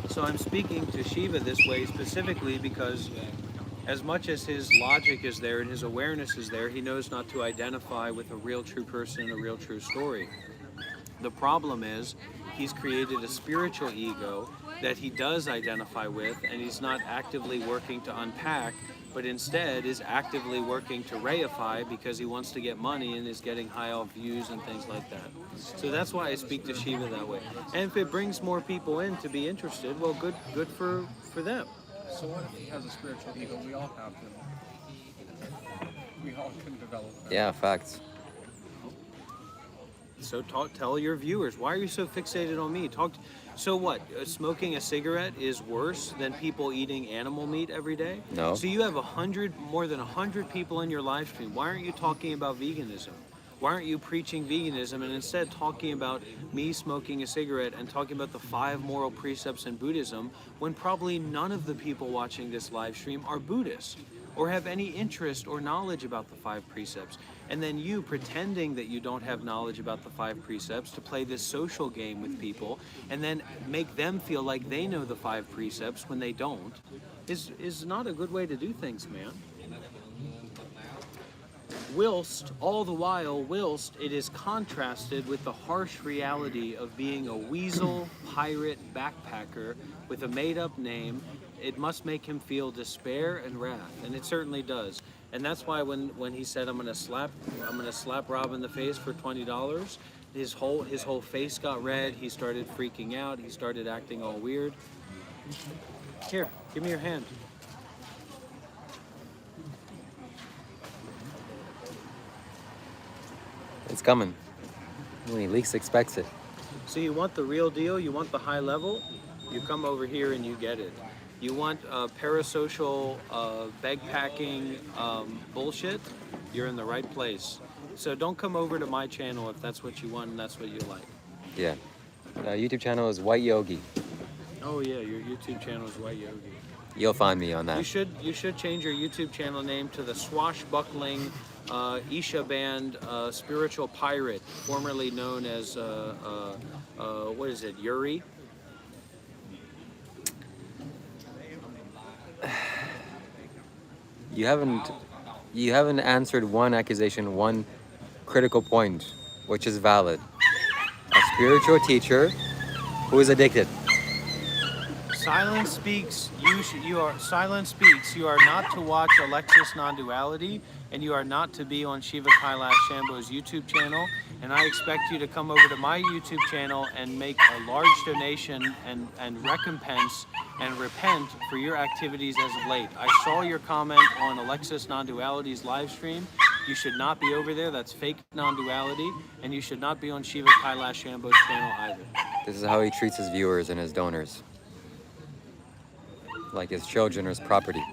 So I'm speaking to Shiva this way specifically because as much as his logic is there and his awareness is there, he knows not to identify with a real true person and a real true story. The problem is he's created a spiritual ego that he does identify with, and he's not actively working to unpack, but instead is actively working to reify because he wants to get money and is getting high off views and things like that. So that's why I speak to Shiva that way. And if it brings more people in to be interested, well, good for them. So what if he has a spiritual ego? We all have them. We all can develop that. Yeah, facts. So tell your viewers, why are you so fixated on me? So what? Smoking a cigarette is worse than people eating animal meat every day? No. So you have more than 100 people in your live stream. Why aren't you talking about veganism? Why aren't you preaching veganism and instead talking about me smoking a cigarette and talking about the 5 moral precepts in Buddhism when probably none of the people watching this live stream are Buddhists or have any interest or knowledge about the 5 precepts? And then you pretending that you don't have knowledge about the 5 precepts to play this social game with people and then make them feel like they know the 5 precepts when they don't is not a good way to do things, man. All the while, it is contrasted with the harsh reality of being a weasel, pirate, backpacker with a made-up name. It must make him feel despair and wrath, and it certainly does. And that's why when he said I'm gonna slap Rob in the face for $20, his whole face got red. He started freaking out. He started acting all weird. Here, give me your hand. It's coming. When he least expects it. So you want the real deal? You want the high level? You come over here and you get it. You want parasocial bag-packing bullshit? You're in the right place. So don't come over to my channel if that's what you want and that's what you like. Yeah. YouTube channel is White Yogi. Oh yeah, your YouTube channel is White Yogi. You'll find me on that. You should change your YouTube channel name to the Swashbuckling Isha Band Spiritual Pirate, formerly known as what is it, Yuri? You haven't answered one accusation, one critical point, which is valid. A spiritual teacher who is addicted. Silence speaks. Silence speaks. You are not to watch Alexis Non-Duality, and you are not to be on Shiva Kailash Shambho's YouTube channel. And I expect you to come over to my YouTube channel and make a large donation and recompense and repent for your activities as of late. I saw your comment on Alexis Non-Duality's live stream. You should not be over there. That's fake non-duality, and you should not be on Shiva Kailash Shambho's channel either. This is how he treats his viewers and his donors. Like his children or his property.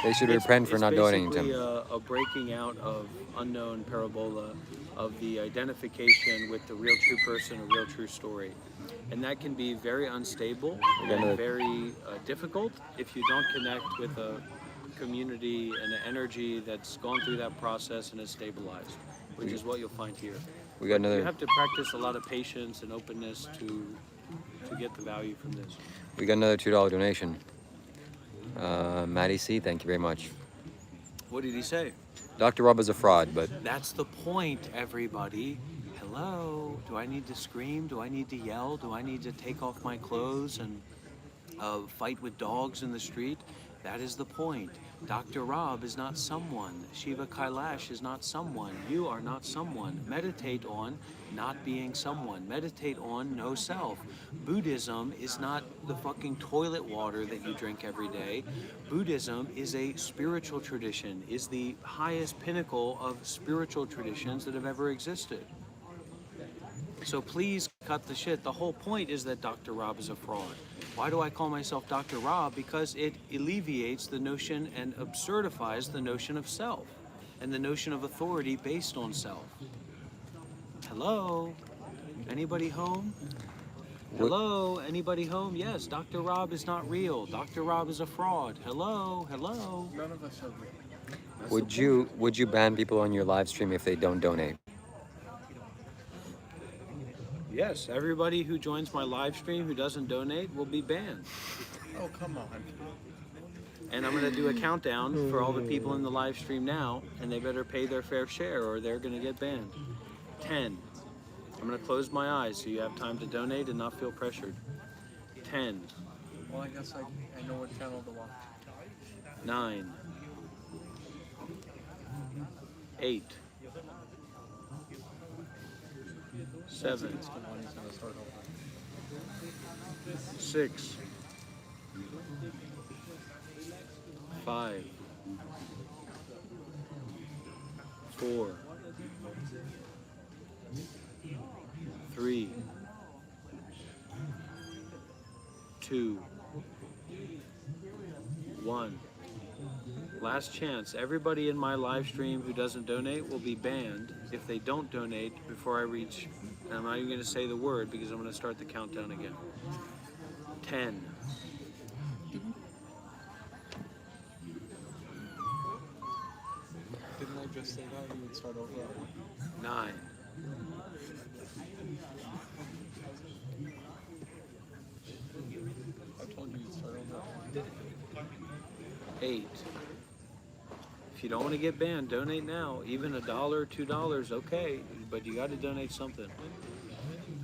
They should repent for not donating to him. It's basically a breaking out of unknown parabola of the identification with the real true person, a real true story. And that can be very unstable and very difficult if you don't connect with a community and an energy that's gone through that process and is stabilized, which is what you'll find here. We got another. You have to practice a lot of patience and openness to get the value from this. We got another $2 donation. Maddie C, thank you very much. What did he say? Dr. Rob is a fraud, but That's the point, everybody. Hello? Do I need to scream? Do I need to yell? Do I need to take off my clothes and fight with dogs in the street? That is the point. Dr. Rob is not someone. Shiva Kailash is not someone. You are not someone. Meditate on not being someone. Meditate on no self. Buddhism is not the fucking toilet water that you drink every day. Buddhism is a spiritual tradition, is the highest pinnacle of spiritual traditions that have ever existed. So please cut the shit. The whole point is that Dr. Rob is a fraud. Why do I call myself Dr. Rob? Because it alleviates the notion and absurdifies the notion of self and the notion of authority based on self. Hello? Anybody home? Hello? Anybody home? Yes, Dr. Rob is not real. Dr. Rob is a fraud. Hello? Hello? None of us are real. Would you ban people on your live stream if they don't donate? Yes, everybody who joins my live stream who doesn't donate will be banned. Oh, come on. And I'm going to do a countdown for all the people in the live stream now, and they better pay their fair share or they're going to get banned. 10. I'm going to close my eyes so you have time to donate and not feel pressured. 10, Well, I guess I know what channel to watch. 9, 8, 7, 6, 5, 4, 3, 2, 1. Last chance. Everybody in my live stream who doesn't donate will be banned if they don't donate before I reach, and I'm not even going to say the word because I'm going to start the countdown again. 10. Didn't I just say that? You would start over. 9. I told you you'd start over. 8. If you don't want to get banned, donate now. Even $1, $2, okay, but you got to donate something.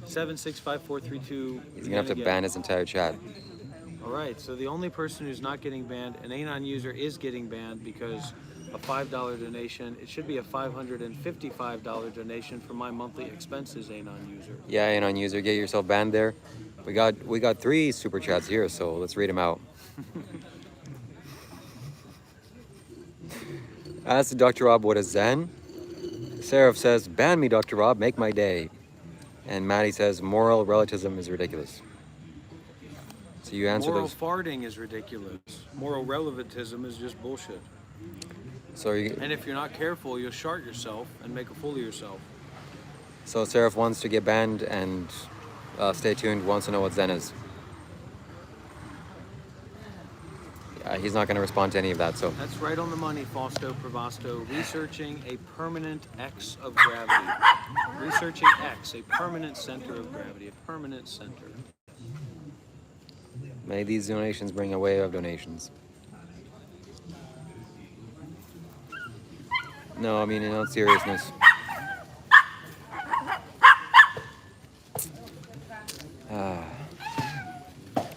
7, 6, 5, 4, 3, 2. He's gonna have to ban his entire chat. All right, so the only person who's not getting banned, an Anon user, is getting banned because a $5 donation. It should be a $555 donation for my monthly expenses, Anon user. Yeah, Anon user, get yourself banned there. We got 3 super chats here, so let's read them out. Ask Dr. Rob what is Zen. Seraph says, ban me, Dr. Rob, make my day. And Maddie says, moral relativism is ridiculous. So you answer Moral those. farting is ridiculous. Moral relativism is just bullshit. So And if you're not careful, you'll shart yourself and make a fool of yourself. so Seraph wants to get banned, and stay tuned, wants to know what Zen is. He's not going to respond to any of that, so. That's right on the money, Fausto Provasto. Researching a permanent X of gravity. Researching X, a permanent center of gravity, a permanent center. May these donations bring a wave of donations. No, I mean, in all seriousness.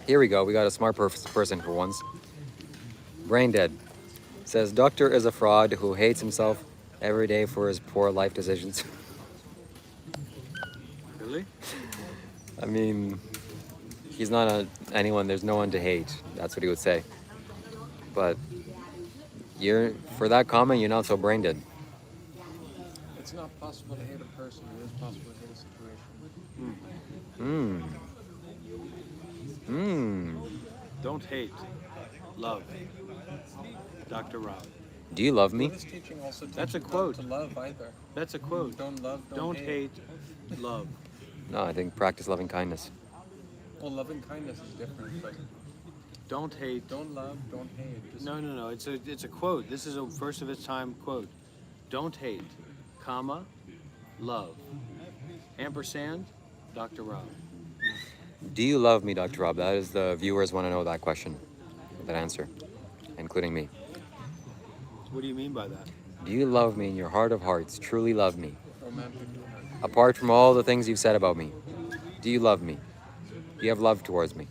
Here we go. We got a smart person for once. Brain dead. Says, Doctor is a fraud who hates himself every day for his poor life decisions. Really? I mean, he's not anyone. There's no one to hate. That's what he would say. But for that comment, you're not so brain dead. It's not possible to hate a person. It is possible to hate a situation. Don't hate. Love. Dr. Rob. Do you love me? Buddhist teaching also That's a teaches quote. not to love either. That's a quote. Don't love, Don't hate. Love. No, I think practice loving kindness. Well, loving kindness is different, but Don't hate. don't love, don't hate. Just No. It's a quote. This is a first of its time quote. Don't hate, comma, love. Ampersand, Dr. Rob. Do you love me, Dr. Rob? That is the viewers want to know that question, that answer, including me. What do you mean by that? Do you love me in your heart of hearts? Truly love me? romantic. Apart from all the things you've said about me, do you love me? Do you have love towards me?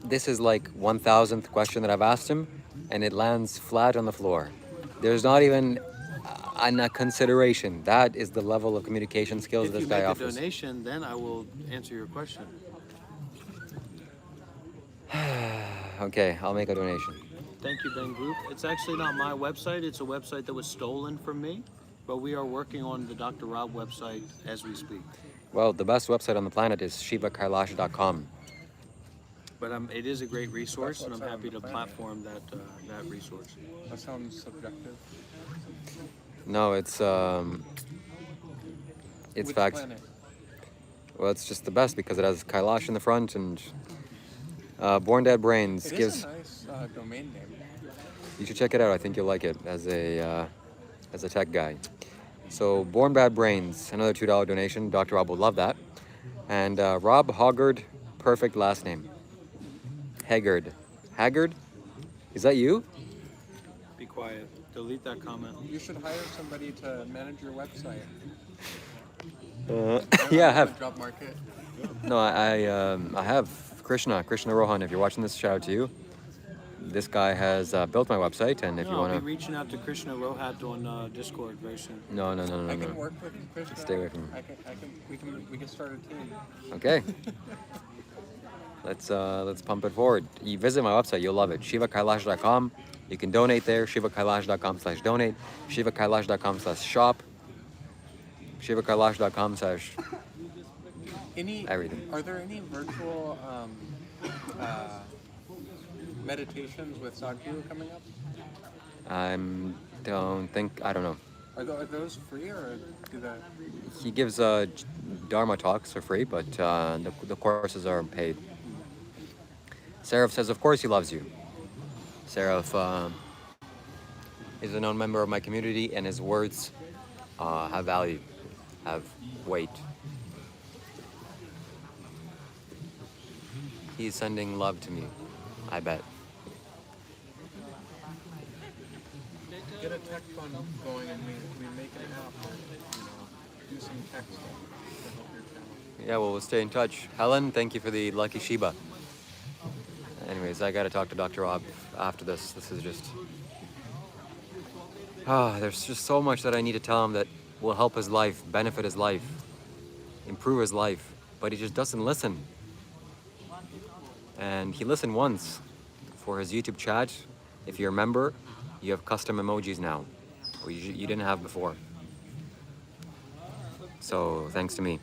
This is like 1,000th question that I've asked him, and it lands flat on the floor. There's not even a consideration. That is the level of communication skills If this you guy make a offers. donation, then I will answer your question. Okay, I'll make a donation. Thank you, Ben Group. It's actually not my website. It's a website that was stolen from me, but we are working on the Dr. Rob website as we speak. Well, the best website on the planet is shivakailash.com. But it is a great resource, and I'm happy to platform that resource. That sounds subjective. No, it's Which facts. planet? Well, it's just the best because it has Kailash in the front, and Born Dead Brains It gives. is a nice domain name. You should check it out. I think you'll like it as a tech guy. So Born Bad Brains, another $2 donation. Dr. Rob will love that. And Rob Hoggard, perfect last name. Haggard. Haggard? Is that you? Be quiet. Delete that comment. You should hire somebody to manage your website. Yeah, I have. Job market. No, I have Krishna Rohan. If you're watching this, shout out to you. This guy has built my website, and if you I'll want be to, reaching out to Krishna Rohat on Discord very soon. no, I can work with Krishna. Stay away from him. We can start a team. Okay. Let's pump it forward. You visit my website, you'll love it. shivakailash.com. You can donate there. shivakailash.com/donate. shivakailash.com/shop. shivakailash.com/ everything. Are there any virtual meditations with Sadhguru coming up? I don't know. Are those free or do they? He gives dharma talks for free, but the courses are paid. Seraph says, of course he loves you. Seraph is a known member of my community, and his words have value, have weight. He's sending love to me, I bet. Get a tech fund going and we make it happen. Do some tech stuff to help your channel. Yeah, well, we'll stay in touch. Helen, thank you for the lucky Shiba. Anyways, I gotta talk to Dr. Rob after this. This is just... there's just so much that I need to tell him that will help his life, benefit his life, improve his life, but he just doesn't listen. And he listened once for his YouTube chat. If you remember, you have custom emojis now, or you didn't have before. So, thanks to me.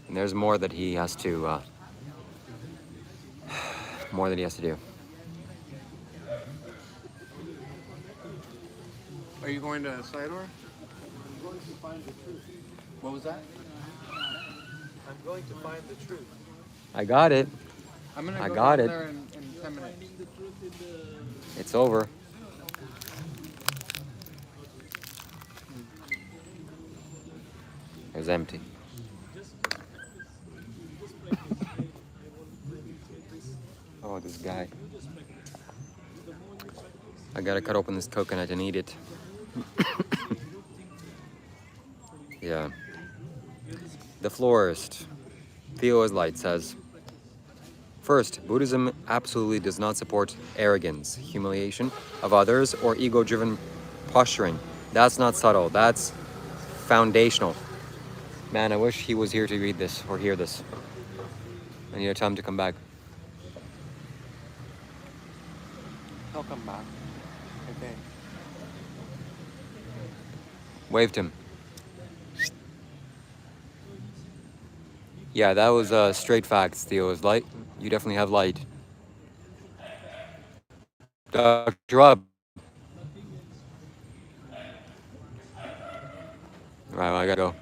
And there's more that he has to... more that he has to do. Are you going to Sidor? I'm going to find the truth. What was that? I'm going to find the truth. I got it. I'm gonna I go got down it. there in 10 minutes. It's over. It was empty. Oh, this guy. I gotta cut open this coconut and eat it. Yeah. The florist, Theo is Light, says, first, Buddhism absolutely does not support arrogance, humiliation of others, or ego-driven posturing. That's not subtle. That's foundational. Man, I wish he was here to read this or hear this. I need a time to come back. He'll come back, I think. Waved him. Yeah, that was straight facts, Theo is Light. You definitely have light. Dr. Rob. Right, well, I gotta go.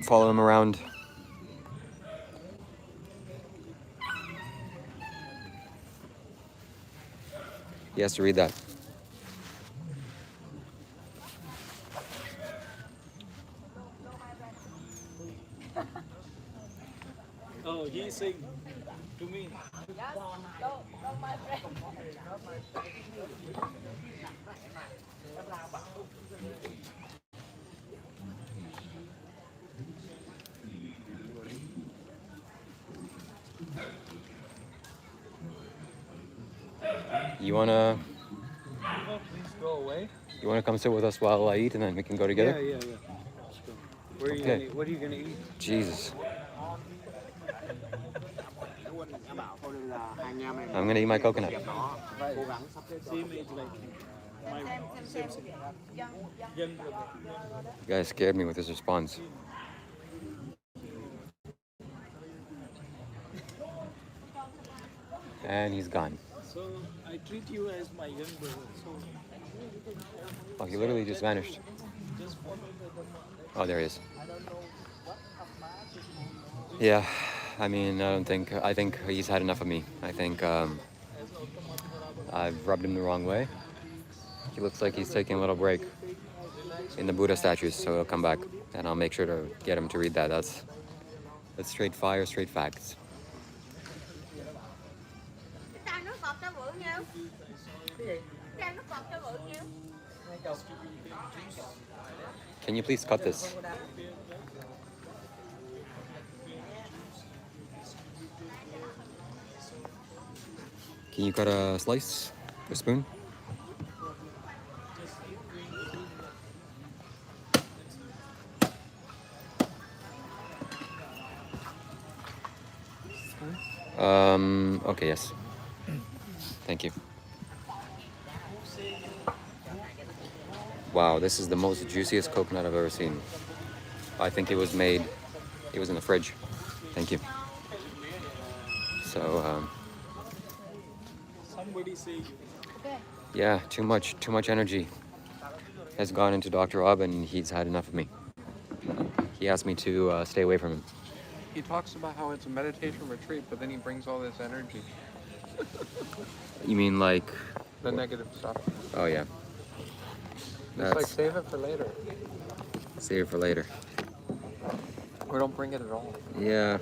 Follow him around. He has to read that. Oh, he's saying to me. You wanna Please go away. come sit with us while I eat, and then we can go together? Yeah. Let's go. Where are you Okay. gonna? What are you gonna eat? Jesus. I'm gonna eat my coconut. Same age like you. You guys scared me with this response. And he's gone. So I treat you as my young brother. So Oh, he literally just vanished. just follow the dharma. Oh, there he is. Yeah, I mean, I think he's had enough of me. I think I've rubbed him the wrong way. He looks like he's taking a little break in the Buddha statues, so he'll come back, and I'll make sure to get him to read that. That's straight fire, straight facts. Can you please cut this? Can you cut a slice? A spoon? Okay, yes. Thank you. Wow, this is the most juiciest coconut I've ever seen. I think it was in the fridge. Thank you. So, Somebody say you. yeah, too much energy has gone into Dr. Rob, and he's had enough of me. He asked me to stay away from him. He talks about how it's a meditation retreat, but then he brings all this energy, You mean like, the negative stuff. oh yeah. It's like save it for later. Save it for later. Or don't bring it at all. Yeah.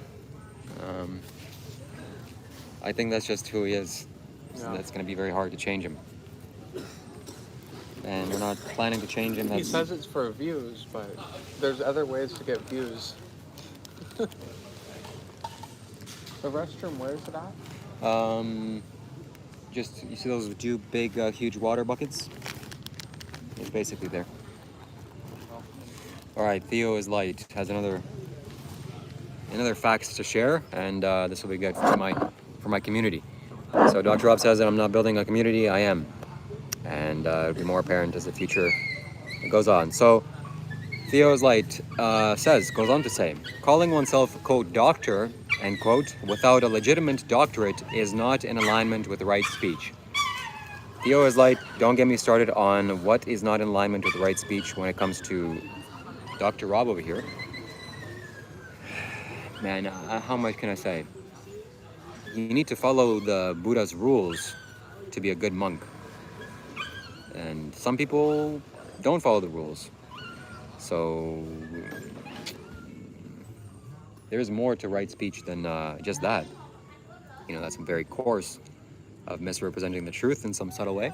I think that's just who he is. So Yeah. that's going to be very hard to change him. And we're not planning to change him. He says it's for views, but there's other ways to get views. The restroom, where is it at? Just, you see those two big, huge water buckets? It's basically there. All right, Theo is light, has another facts to share, and this will be good for my community. So Dr. Rob says that I'm not building a community. I am, and it'll be more apparent as the future goes on. So Theo is light goes on to say, calling oneself quote doctor end quote without a legitimate doctorate is not in alignment with right speech. Theo is light. Don't get me started on what is not in alignment with right speech when it comes to Dr. Rob over here. Man, how much can I say? You need to follow the Buddha's rules to be a good monk. And some people don't follow the rules. So there's more to right speech than just that. You know, that's very coarse of misrepresenting the truth in some subtle way,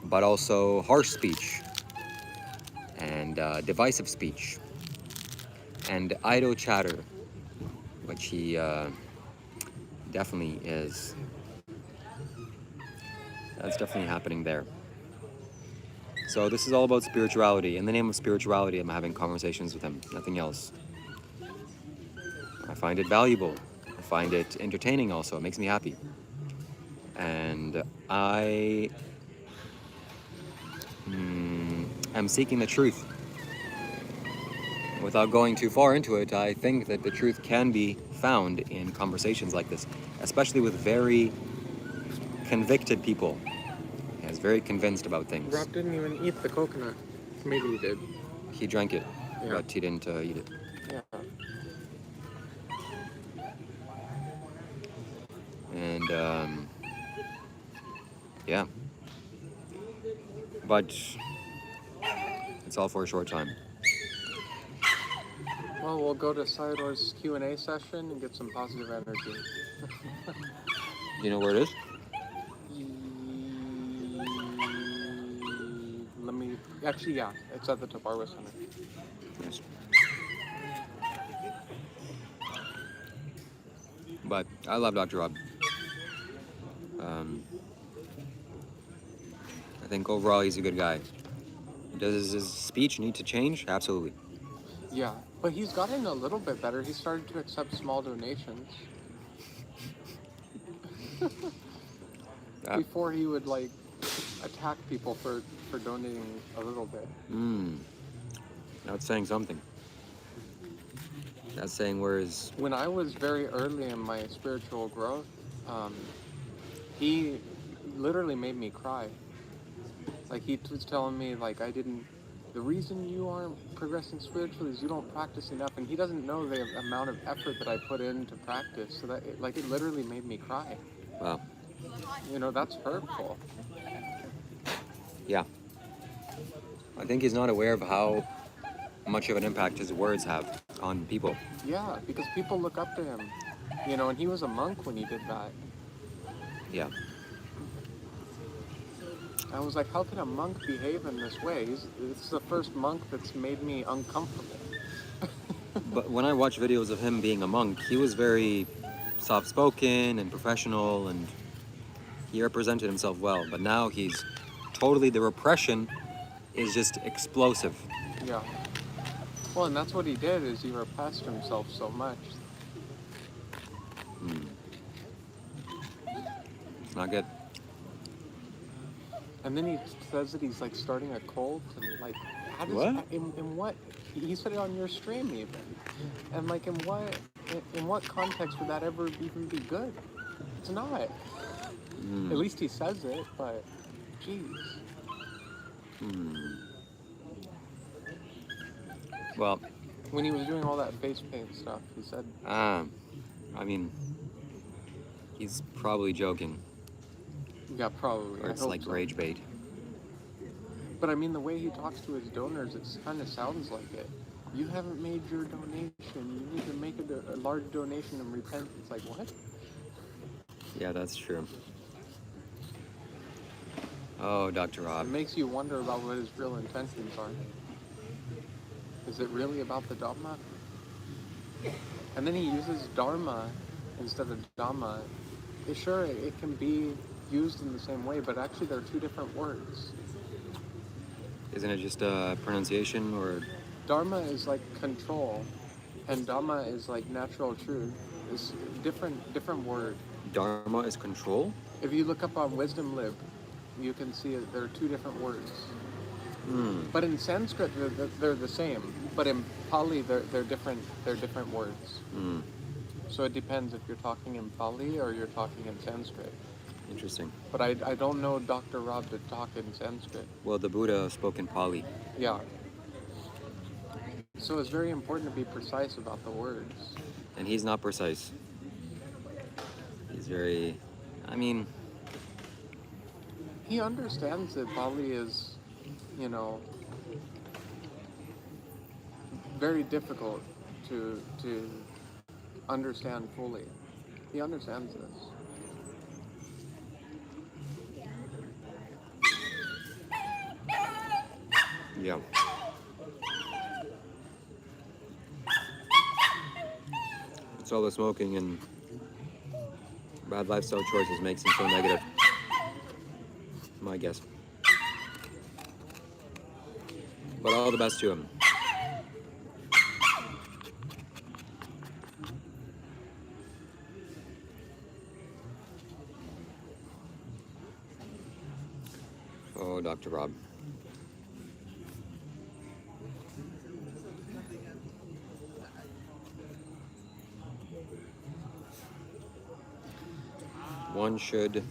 but also harsh speech and divisive speech and idle chatter, which he definitely is. That's definitely happening there. So this is all about spirituality. In the name of spirituality, I'm having conversations with him, nothing else. I find it valuable. I find it entertaining also. It makes me happy. And I am seeking the truth. Without going too far into it, I think that the truth can be found in conversations like this, especially with very convicted people. He's very convinced about things. Rob didn't even eat the coconut. Maybe he did. He drank it, Yeah. but he didn't eat it. Yeah. And yeah, but it's all for a short time. Well, we'll go to Sayador's Q&A session and get some positive energy. Do you know where it is? Let me... Actually, yeah. It's at the Tabarwa Center. Yes. But I love Dr. Rob. I think overall he's a good guy. Does his speech need to change? Absolutely. Yeah, but he's gotten a little bit better. He started to accept small donations. Yeah. Before he would like attack people for donating a little bit. That's saying something. That's saying where his... When I was very early in my spiritual growth, he literally made me cry. Like he was telling me like the reason you aren't progressing spiritually is you don't practice enough, and he doesn't know the amount of effort that I put into practice. So that it literally made me cry. Wow. You know, that's hurtful. Yeah. I think he's not aware of how much of an impact his words have on people. Yeah, because people look up to him. You know, and he was a monk when he did that. Yeah. I was like, how can a monk behave in this way? It's the first monk that's made me uncomfortable. But when I watch videos of him being a monk, he was very soft-spoken and professional, and he represented himself well. But now he's totally... the repression is just explosive. Yeah. Well, and that's what he did, is he repressed himself so much. It's not good. And then he says that he's like starting a cult, and like, how does What? in what? He said it on your stream even, and like in what context would that ever even be good? It's not. At least he says it, but jeez. Well, When he was doing all that face paint stuff, he said, I mean, he's probably joking. yeah, probably. Or I it's hope like so. rage bait. But I mean, the way he talks to his donors, it kind of sounds like it. You haven't made your donation. You need to make a large donation and repent. It's like, what? Yeah, that's true. Oh, Dr. It Rob. makes you wonder about what his real intentions are. Is it really about the dharma? And then he uses dharma instead of dhamma. Sure, it can be used in the same way, but actually they're two different words. Isn't it just a pronunciation or... Dharma is like control, and dhamma is like natural truth. It's different word. Dharma is control? If you look up on Wisdom Lib, you can see it, there are two different words. But in Sanskrit, they're the same. But in Pali, they're different words. So it depends if you're talking in Pali or you're talking in Sanskrit. Interesting. But I don't know Dr. Rob to talk in Sanskrit. Well, the Buddha spoke in Pali. Yeah. So it's very important to be precise about the words. And he's not precise. He's very... I mean... He understands that Pali is, you know, very difficult to understand fully. He understands this. Yeah. It's all the smoking and bad lifestyle choices makes him so negative. My guess. But all the best to him. Oh, Dr. Rob. One should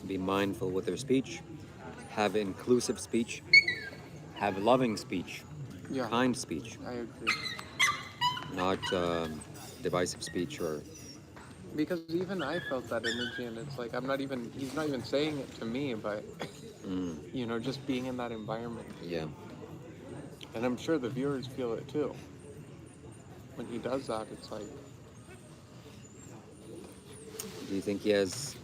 be mindful with their speech, have inclusive speech, have loving speech, Yeah. kind speech, I agree. not divisive speech or... Because even I felt that energy, and it's like he's not even saying it to me, but you know, just being in that environment. Yeah. And I'm sure the viewers feel it too. When he does that, it's like, Do you think he has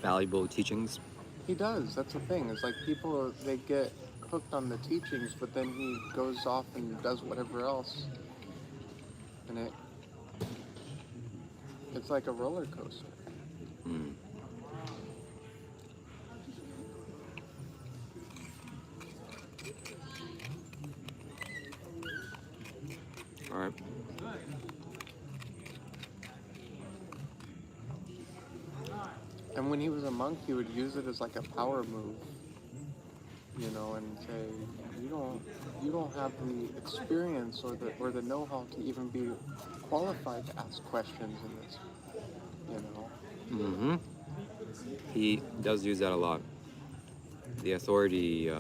valuable teachings? he does. That's the thing. It's like people, they get hooked on the teachings, but then he goes off and does whatever else. And it's like a roller coaster. All right. And when he was a monk, he would use it as like a power move, you know, and say, you don't have the experience or the know-how to even be qualified to ask questions in this, you know. Mm-hmm. He does use that a lot. The authority,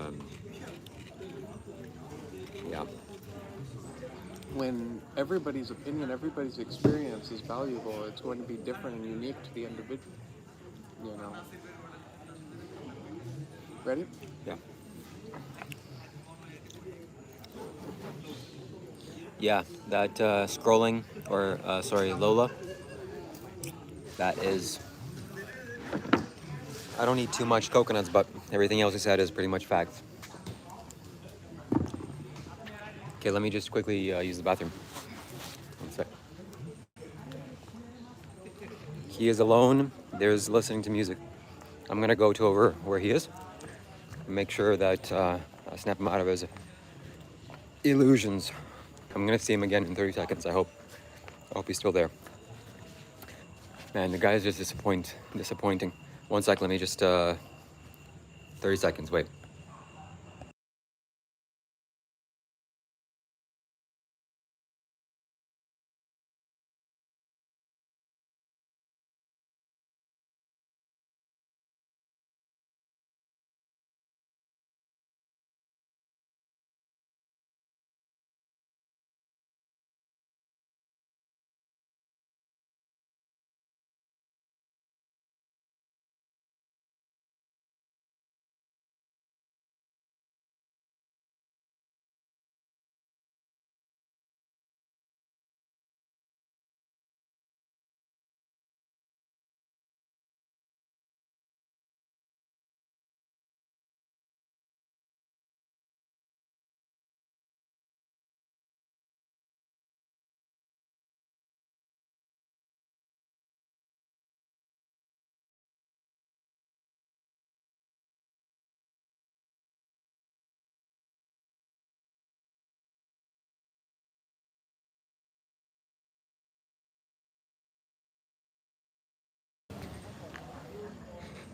yeah. When everybody's opinion, everybody's experience is valuable, it's going to be different and unique to the individual, you know. Ready? Yeah. Yeah, that scrolling, or sorry, Lola, that is, I don't eat too much coconuts, but everything else he said is pretty much facts. Okay, let me just quickly use the bathroom. One sec. He is alone. There's listening to music. I'm gonna go to over where he is and make sure that I snap him out of his illusions. I'm gonna see him again in 30 seconds. I hope he's still there. Man, the guy is just disappointing. One sec. Let me just 30 seconds. Wait.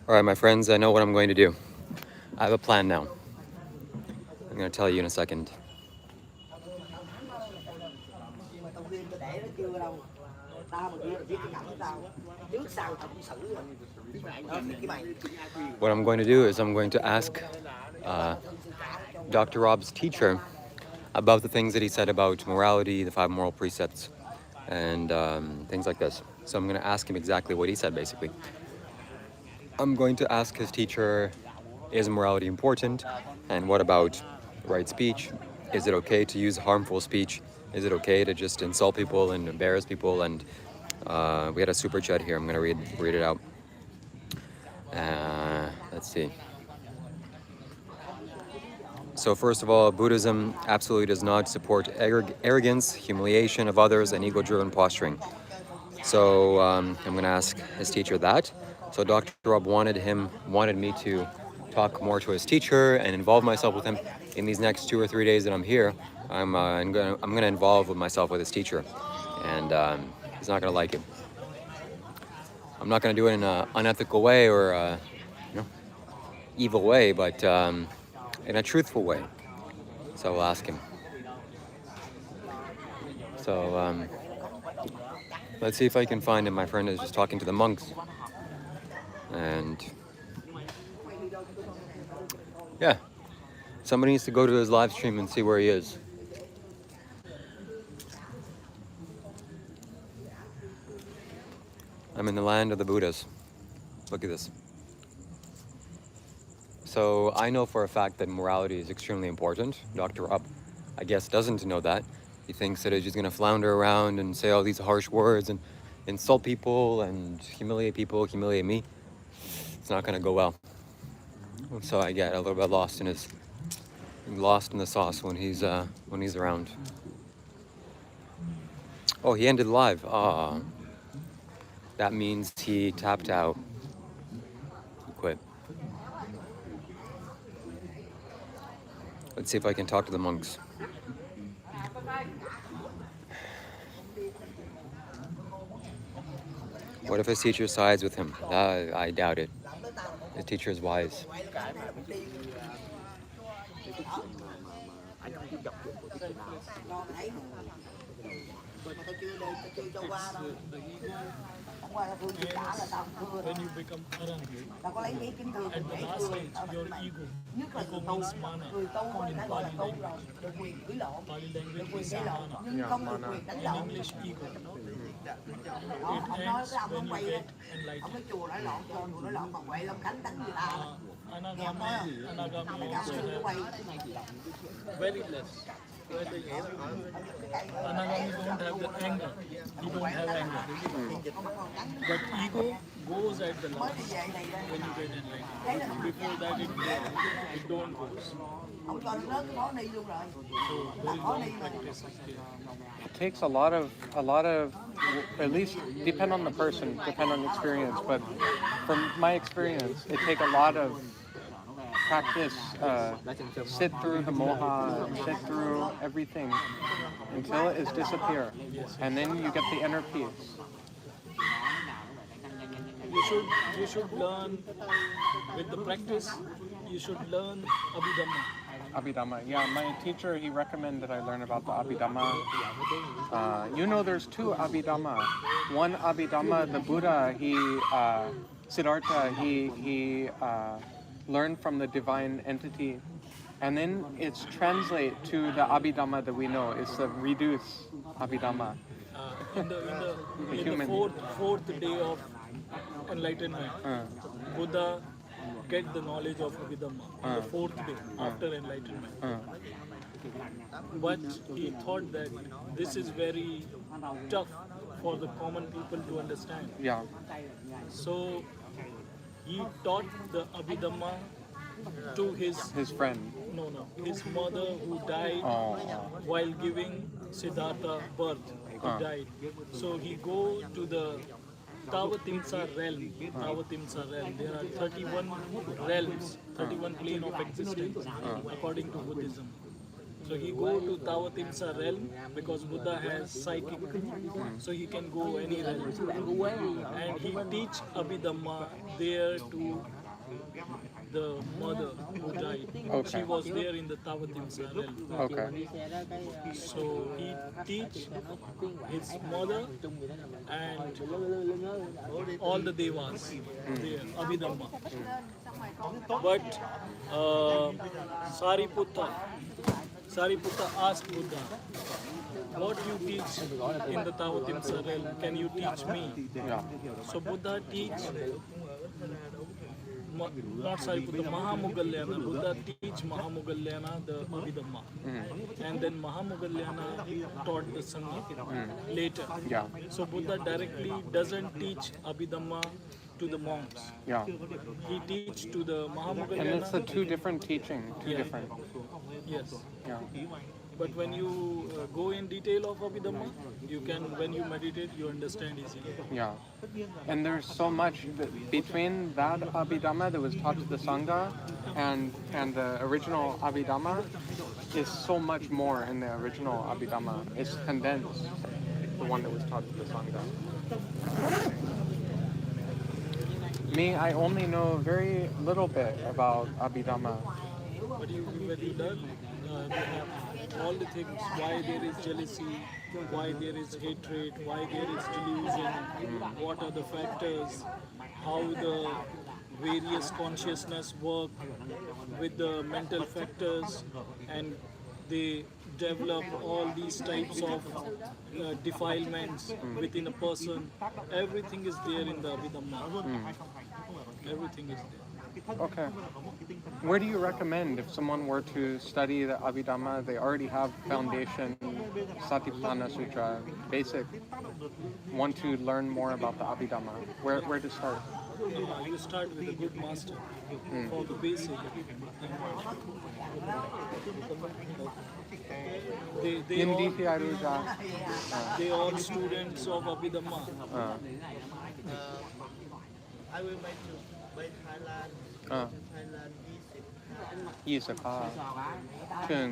All right, my friends. I know what I'm going to do. I have a plan now. I'm gonna tell you in a second. What I'm going to do is I'm going to ask Dr. Rob's teacher about the things that he said about morality, the 5 moral precepts, and things like this. So I'm going to ask him exactly what he said, basically. I'm going to ask his teacher, is morality important? And what about right speech? Is it okay to use harmful speech? Is it okay to just insult people and embarrass people? And we had a super chat here. I'm going to read it out. Let's see. So first of all, Buddhism absolutely does not support arrogance, humiliation of others, and ego-driven posturing. So I'm going to ask his teacher that. So Dr. Rob wanted me to talk more to his teacher and involve myself with him in these next 2 or 3 days that I'm here. I'm gonna involve myself with his teacher, and he's not gonna like it. I'm not gonna do it in an unethical way or evil way, but in a truthful way. So we'll ask him. So let's see if I can find him. My friend is just talking to the monks. And yeah, somebody needs to go to his live stream and see where he is. I'm in the land of the Buddhas. Look at this. So I know for a fact that morality is extremely important. Dr. Rob, I guess, doesn't know that. He thinks that he's just going to flounder around and say all these harsh words and insult people and humiliate me. It's not going to go well. So I get a little bit lost in the sauce when he's around. Oh, he ended live. Ah, that means he tapped out. He quit. Let's see if I can talk to the monks. What if his teacher sides with him? I doubt it. His teacher is wise. Cái mà ví dụ như cái cái chuyện mà anh không biết đọc được của cái chuyện nào. When you become arrogant, at the last stage, your ego becomes mana. In Pali language is mana. Yeah, mana. In English, ego. It ends when you get enlightened. Anagami also have very less. Anagami don't have the anger. You don't have anger. But ego goes at the last when you get enlightened. Before that it don't goes. So very long practice is there. It takes a lot of, at least depend on the person, depend on experience. But from my experience, it takes a lot of practice, sit through the moha, sit through everything until it is disappear, and then you get the inner peace. You should learn with the practice. You should learn Abhidhamma. Abhidhamma, yeah, my teacher, he recommended I learn about the Abhidhamma. There's two Abhidhamma. One Abhidhamma, the Buddha, Siddhartha, he learned from the divine entity. And then it's translate to the Abhidhamma that we know. It's the reduced Abhidhamma. In the fourth day of enlightenment, Buddha get the knowledge of Abhidhamma on the fourth day after enlightenment. But he thought that this is very tough for the common people to understand. Yeah. So he taught the Abhidhamma to his friend. His mother who died while giving Siddhartha birth. He died. So he go to the Tavatimsa realm. There are 31 realms, 31 plane of existence according to Buddhism. So he go to Tavatimsa realm because Buddha has psychic, so he can go any realm. And he teach Abhidhamma there to the mother who died. Okay. She was there in the Tavatimsa realm. Okay. So he teach his mother and all the devas there, Abhidhamma. But Sariputta asked Buddha, what you teach in the Tavatimsa realm, can you teach me? Yeah. So Buddha teach, not Sariputta, Mahamoggallana. Buddha teach Mahamoggallana the Abhidhamma. And then Mahamoggallana taught the Sangha later. Yeah. So Buddha directly doesn't teach Abhidhamma to the monks. Yeah. He teach to the Mahamoggallana. And it's the two different teaching, different. Yes. Yeah. But when you go in detail of Abhidhamma, you can, when you meditate, you understand easily. Yeah. And there's so much between that Abhidhamma that was taught to the Sangha and the original Abhidhamma is so much more in the original Abhidhamma. It's condensed, the one that was taught to the Sangha. Me, I only know very little bit about Abhidhamma. But you learn, they have all the things, why there is jealousy, why there is hatred, why there is delusion, what are the factors, how the various consciousness work with the mental factors, and they develop all these types of defilements within a person. Everything is there in the Abhidhamma. Everything is there. Okay. Where do you recommend if someone were to study the Abhidhamma, they already have foundation, Satipatthana Sutra, basic, want to learn more about the Abhidhamma? Where to start? You start with a good master for the basic. They all students of Abhidhamma. I will make you by Thailand. 25ถึง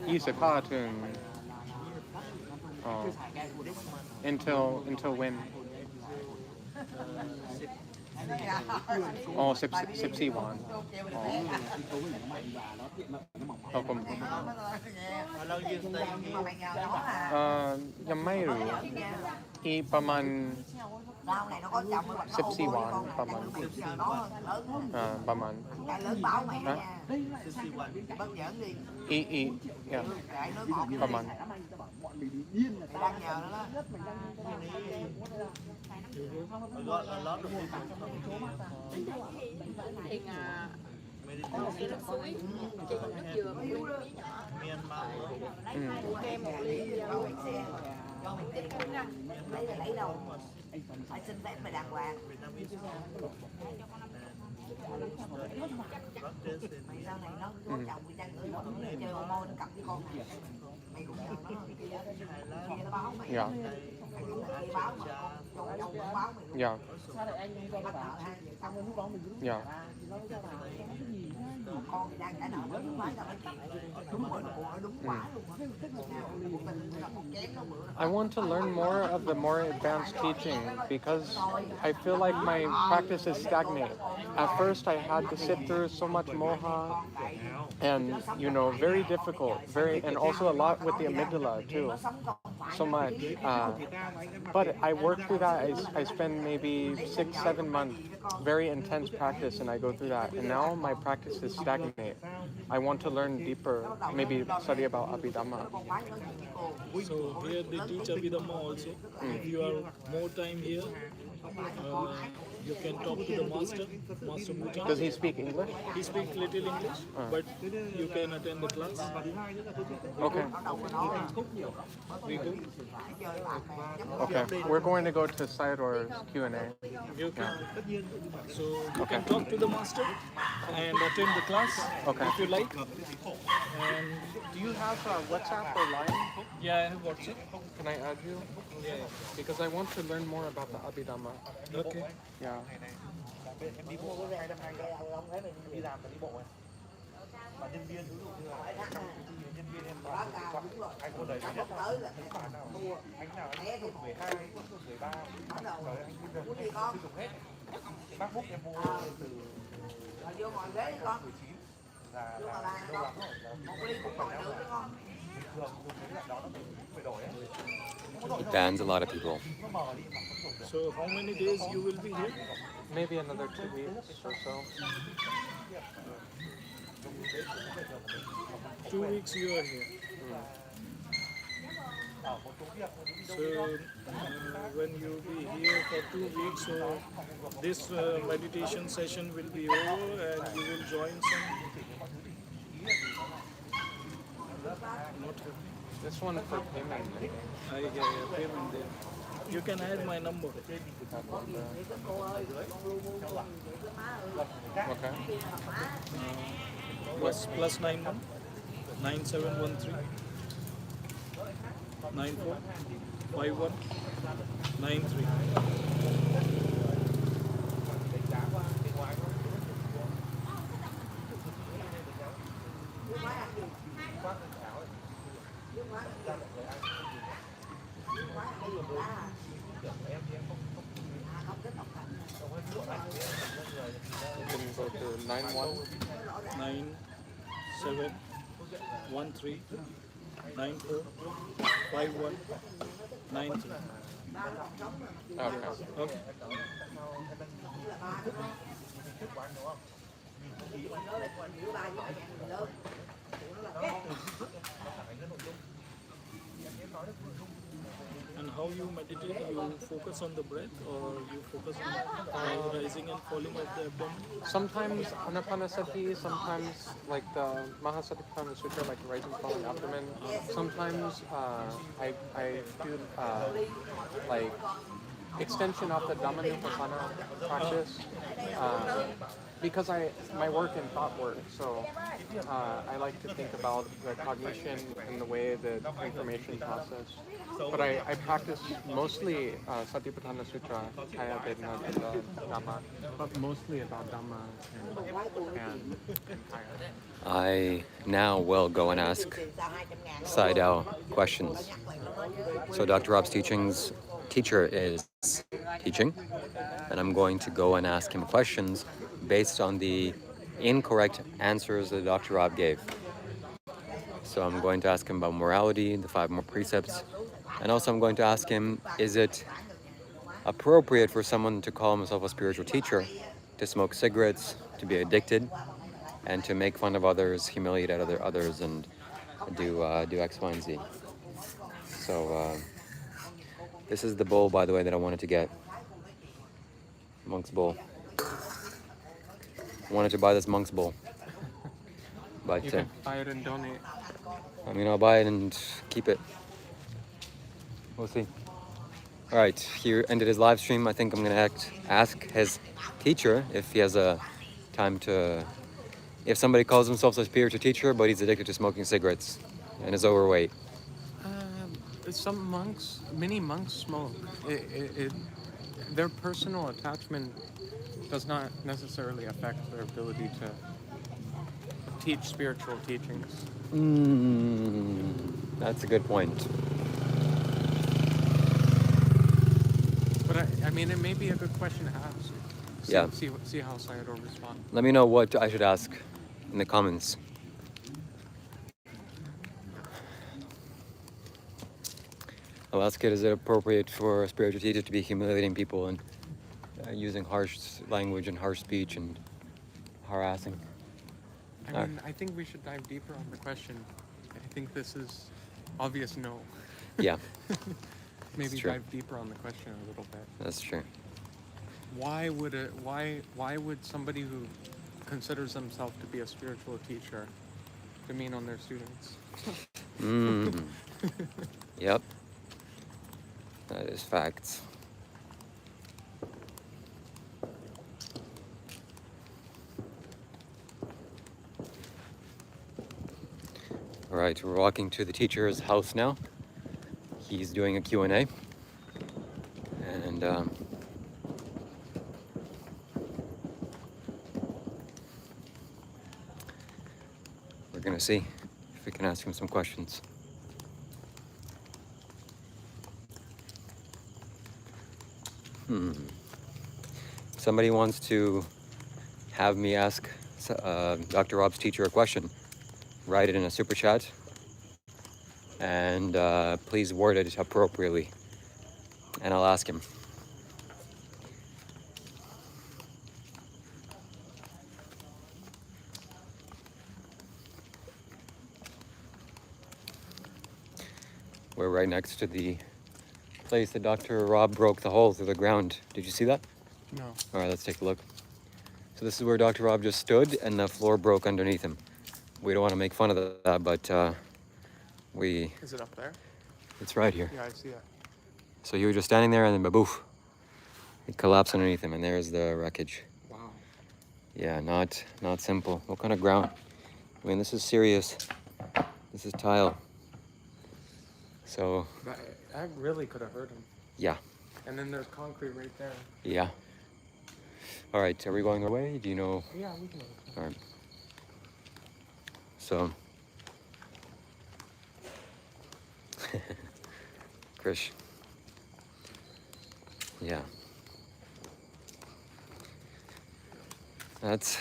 25ถึง Oh. this month. Until when? Oh, 14 วัน ครับผม How long you stay here? ยังไม่รู้อีกประมาณ Rau này nó có chậm mà 14 วันประมาณ mày chờ nó lớn hơn ประมาณ cái lớn báo mày đó nha 61. bớt giỡn đi อีกyeah. đại nói một ประมาณ mày đang nhờ nó đó I got a lot of people coming here. Myanmar. cho mày xe cho mày tiền lấy là lấy đâu phải xin phép mày đàng hoàng mày sau này nó có chồng mày đang gửi nó chơi hormone nó cặp với con này mày cũng nhờ nó kia nó báo mày Yeah. mày báo mà đâu nó báo mày Yeah. bắt nợ hai vợ chồng Yeah. con thì đang trả nợ nó đúng quá tao nói đúng rồi nó đúng quá luôn á một tình là một chén nó bữa I want to learn more of the more advanced teaching because I feel like my practice is stagnant. At first, I had to sit through so much moha and, very difficult, and also a lot with the amygdala too, so much. But I work through that. I spend maybe 6-7 months, very intense practice, and I go through that. And now my practice is stagnant. I want to learn deeper, maybe study about Abhidhamma. So here they teach Abhidhamma also. If you are more time here, you can talk to the master Bhutan. Does he speak English? He speaks little English, but you can attend the class. Okay. We go. Okay. We're going to go to Sayador's Q&A. You can. So you Okay. can talk to the master and attend the class Okay. if you like. And Do you have WhatsApp or Line? yeah, I have WhatsApp. Can I add you? Yeah. Because I want to learn more about the Abhidhamma. Okay. Yeah. vô ngồi ghế đi con vô ngồi bàn con một ly cũng ngồi được đấy con He bans a lot of people. So how many days you will be here? Maybe another 2 weeks or so. 2 weeks you are here. So when you be here for 2 weeks, so this meditation session will be over and you will join some. Not happening. This one for payment. I get a payment there. You can add my number. Okay. Plus 91 9713 94 51 93. You can go to 91. 9713 94 51 93. Okay. Okay. And how you meditate? You focus on the breath or you focus on rising and falling of the abdomen? Sometimes Anapanasati, sometimes like the Mahasatipatthana Sutra, like rising falling abdomen. Sometimes I do like extension of the Dhammanupassana practice. Because my work in thought work, so I like to think about the cognition and the way the information process. But I practice mostly Satipatthana Sutra, Kaya Vedana Dhamma, but mostly about Dhamma and Kaya. I now will go and ask Sayadaw questions. So Dr. Rob's teacher is teaching, and I'm going to go and ask him questions based on the incorrect answers that Dr. Rob gave. So I'm going to ask him about morality, the 5 more precepts, and also I'm going to ask him, is it appropriate for someone to call himself a spiritual teacher, to smoke cigarettes, to be addicted, and to make fun of others, humiliate others, and do X, Y, and Z. So this is the bowl, by the way, that I wanted to get. Monk's bowl. I wanted to buy this monk's bowl. But You can buy it and donate. I mean, I'll buy it and keep it. We'll see. All right, here ended his live stream. I think I'm gonna ask his teacher if he has a time to. If somebody calls himself a spiritual teacher, but he's addicted to smoking cigarettes and is overweight. Some monks, many monks smoke. Their personal attachment does not necessarily affect their ability to teach spiritual teachings. That's a good point. But I mean, it may be a good question to ask. Yeah. See how Sayadaw responds. Let me know what I should ask in the comments. I'll ask it, is it appropriate for a spiritual teacher to be humiliating people and using harsh language and harsh speech and harassing? I mean, I think we should dive deeper on the question. I think this is obvious no. Yeah. Maybe dive deeper on the question a little bit. That's true. Why would somebody who considers themselves to be a spiritual teacher demean on their students? Yep. That is facts. All right, we're walking to the teacher's house now. He's doing a Q&A. And we're gonna see if we can ask him some questions. Somebody wants to have me ask Dr. Rob's teacher a question. Write it in a super chat, and please word it appropriately, and I'll ask him. We're right next to the place that Dr. Rob broke the hole through the ground. Did you see that? No. All right, let's take a look. So this is where Dr. Rob just stood, and the floor broke underneath him. We don't want to make fun of that, but we... Is it up there? It's right here. Yeah, I see it. So you were just standing there, and then baboof, it collapsed underneath him, and there's the wreckage. Wow. Yeah, not simple. What kind of ground? I mean, this is serious. This is tile. So... That really could have hurt him. Yeah. And then there's concrete right there. Yeah. All right, are we going away? Do you know? Yeah, we can go. All right. So... Krish. Yeah. That's,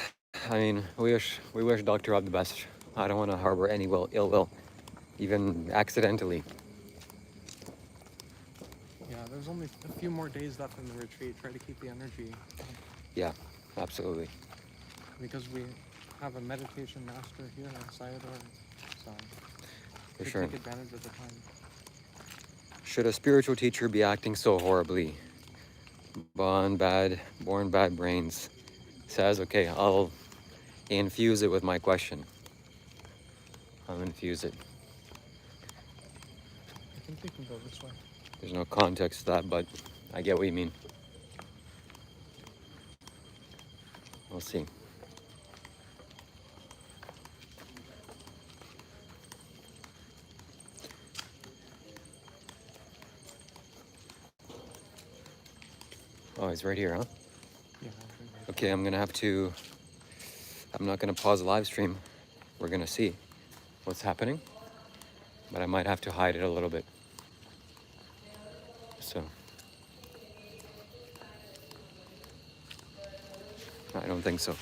I mean, we wish Dr. Rob the best. I don't want to harbor any ill will, even accidentally. Yeah, there's only a few more days left in the retreat. Try to keep the energy up. Yeah, absolutely. Because we have a meditation master here in Sayadaw, so For should sure. take advantage of the time. Should a spiritual teacher be acting so horribly? Born bad brains. Says, okay, I'll infuse it with my question. I'll infuse it. I think we can go this way. There's no context to that, but I get what you mean. We'll see. Oh, he's right here, huh? Yeah. Okay, I'm not gonna pause the live stream. We're gonna see what's happening, but I might have to hide it a little bit. So, I don't think so.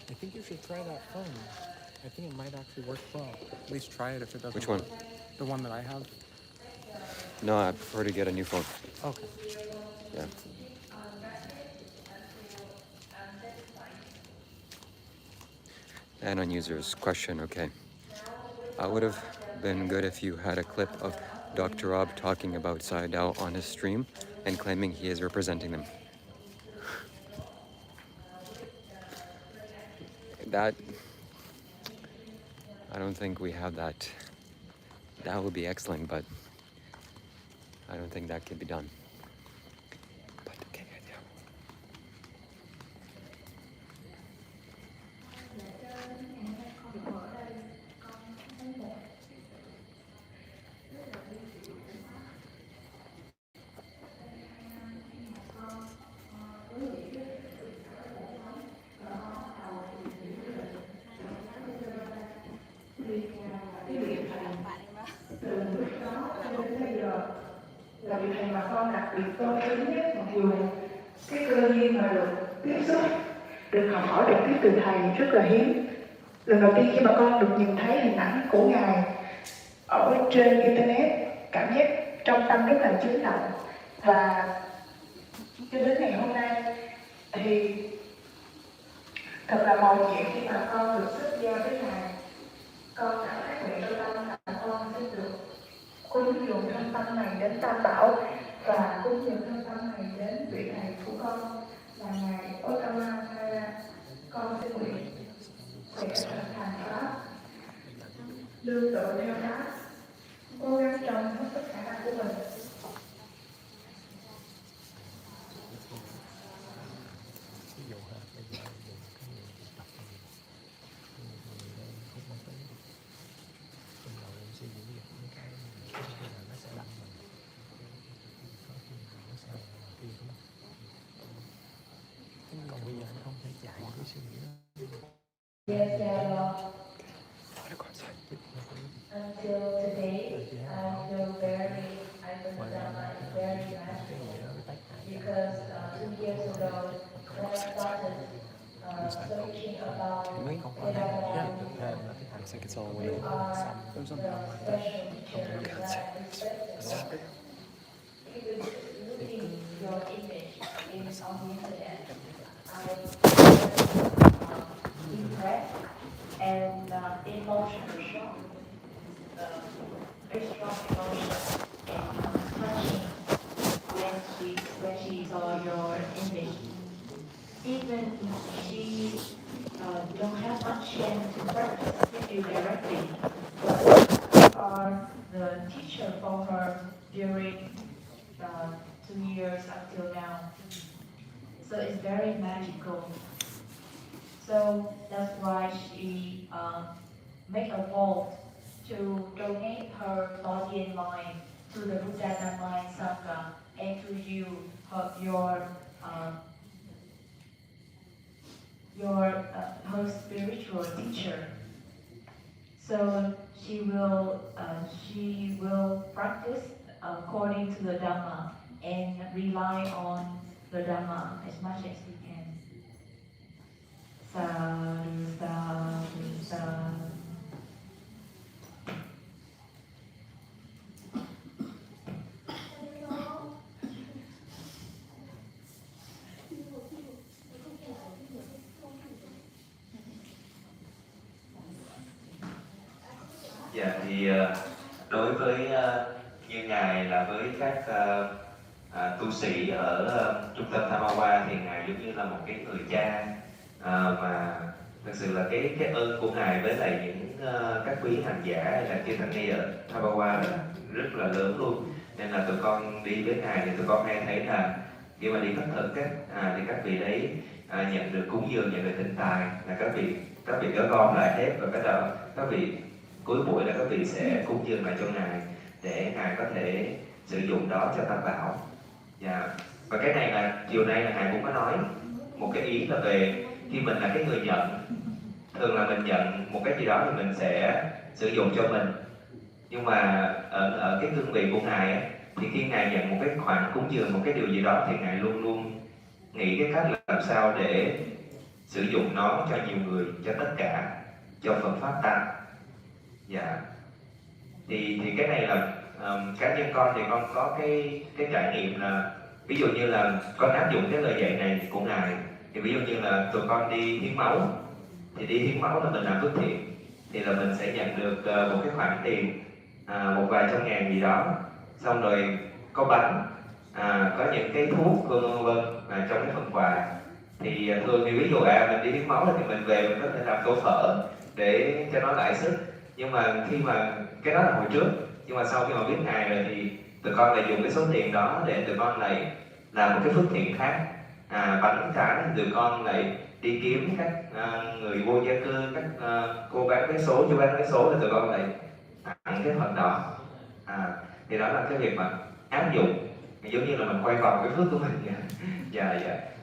I think you should try that phone. I think it might actually work well. At least try it if it doesn't. Which one? Work. The one that I have. No, I prefer to get a new phone. Okay. Yeah. Anon user's question, okay. I would have been good if you had a clip of Dr. Rob talking about Sai Dao on his stream and claiming he is representing them. That, I don't think we have that. That would be excellent, but I don't think that can be done. But okay, yeah. Là vị thầy mà con đặc biệt to lớn nhất, mặc dù cái cơ duyên mà được tiếp xúc, được học hỏi trực tiếp từ thầy rất là hiếm. Lần đầu tiên khi mà con được nhìn thấy hình ảnh của ngài ở trên internet, cảm giác trong tâm rất là chấn động. Và cho đến ngày hôm nay thì thật là mầu nhiệm khi mà con được xuất gia với ngài. Con đã phát nguyện trong tâm là con sẽ được cúng dường thân tâm này đến Tam Bảo và cúng dường thân tâm này đến vị thầy của con là ngài Abhidhamma. Con xin nguyện sẽ thực hành pháp, lương tự theo pháp, cố gắng trong hết tất cả khả năng của mình. Yes, until today, I feel Abhidhamma is very magical because 2 years ago, when I started searching about Abhidhamma, Looks like it's all you are the special teacher that I respected. Even looking your image on the internet, I was impressed and emotional shock. Very strong emotion and touching when she saw your image. Even if she don't have much chance to practice with you directly, but you are the teacher for her during 2 years until now. So it's very magical. So that's why she make a vow to donate her body and mind to the Buddha Mind Sangha and to you, her spiritual teacher. So she will practice according to the Dharma and rely on the Dharma as much as we can. Sadhu, sadhu, sadhu. Dạ thì đối với như ngài ngài là với các tu sĩ ở trung tâm Tamawa thì ngài giống như là một cái người cha mà thực sự là cái ơn của ngài với lại những các quý hành giả hay là chư tăng ni ở Tamawa là rất là lớn luôn, nên là tụi con đi với ngài thì tụi con hay thấy là khi mà đi khất thực thì các vị đấy nhận được cúng dường, nhận được thịnh tài là các vị gom lại hết, và các vị cuối buổi là các vị sẽ cúng dường lại cho ngài để ngài có thể sử dụng đó cho tam bảo. Và cái này là chiều nay là ngài cũng có nói một cái ý là về khi mình là cái người nhận, thường là mình nhận một cái gì đó thì mình sẽ sử dụng cho mình, nhưng mà ở cái cương vị của ngài ấy, thì khi ngài nhận một cái khoản cúng dường, một cái điều gì đó thì ngài luôn luôn nghĩ cái cách làm sao để sử dụng nó cho nhiều người, cho tất cả, cho Phật pháp tăng. Thì cái này là cá nhân con thì con có cái trải nghiệm là ví dụ như là con áp dụng cái lời dạy này của ngài, thì ví dụ như là tụi con đi hiến máu, thì đi hiến máu là mình làm phước thiện thì là mình sẽ nhận được một cái khoản tiền một vài trăm ngàn gì đó, xong rồi có bánh, có những cái thuốc vân vân trong cái phần quà. Thì thường thì ví dụ mình đi hiến máu thì mình về mình có thể làm tô phở để cho nó lại sức, nhưng mà khi mà cái đó là hồi trước, nhưng mà sau khi mà biết ngài rồi thì tụi con lại dùng cái số tiền đó để tụi con lại làm một cái phước thiện khác. Bánh trái thì tụi con lại đi kiếm các người vô gia cư, các cô bán vé số, chú bán vé số thì tụi con lại tặng cái phần đó. Thì đó là cái việc mà áp dụng giống như là mình quay vòng cái phước của mình.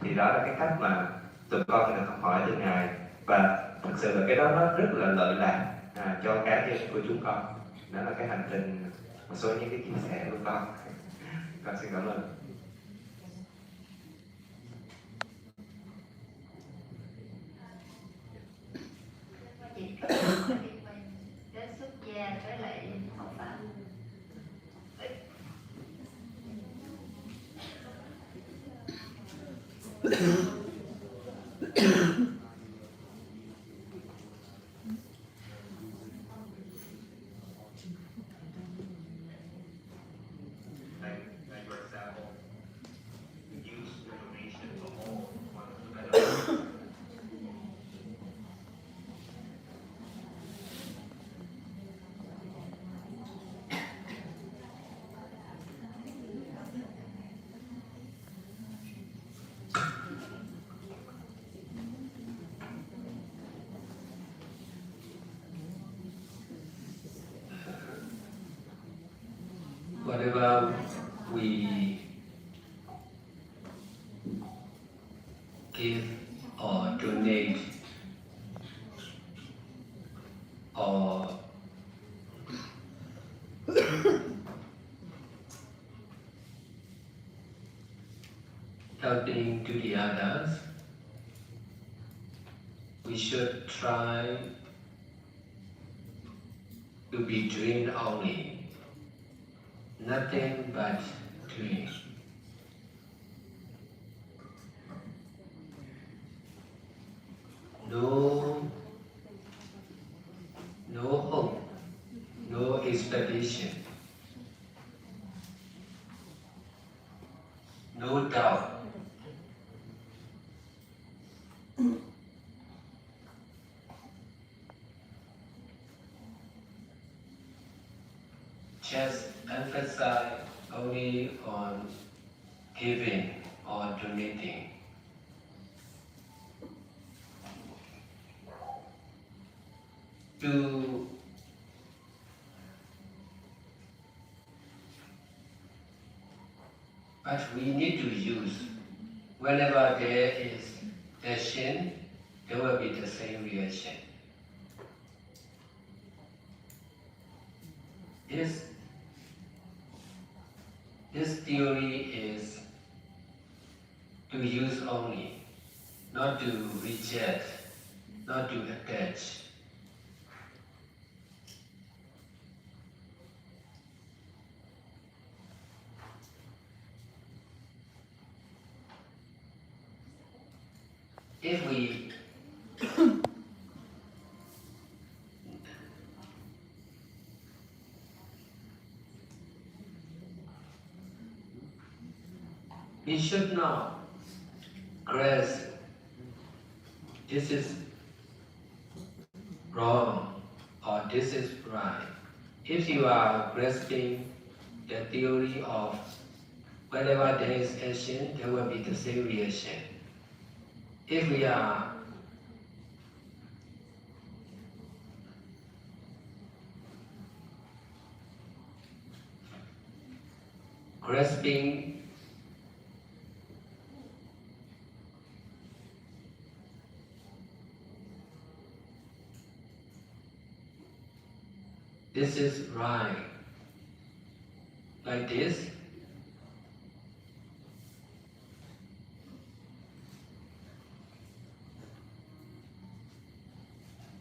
Thì đó là cái cách mà tụi con được học hỏi từ ngài, và thực sự là cái đó nó rất là lợi lạc cho cá nhân của chúng con. Đó là cái hành trình, một số những cái chia sẻ của con. Con xin cảm ơn. Chị có liên quan đến xuất gia với lại học pháp. Whatever we give or donate or helping to the others, we should try to be doing only. Nothing but doing. No hope, no expectation, no doubt. Just emphasize only on giving or donating. But we need to use, whenever there is action, there will be the same reaction. This theory is to use only, not to reject, not to attach. If we should not grasp this is wrong or this is right. If you are grasping the theory of whenever there is action, there will be the same reaction. If we are grasping this is right, like this,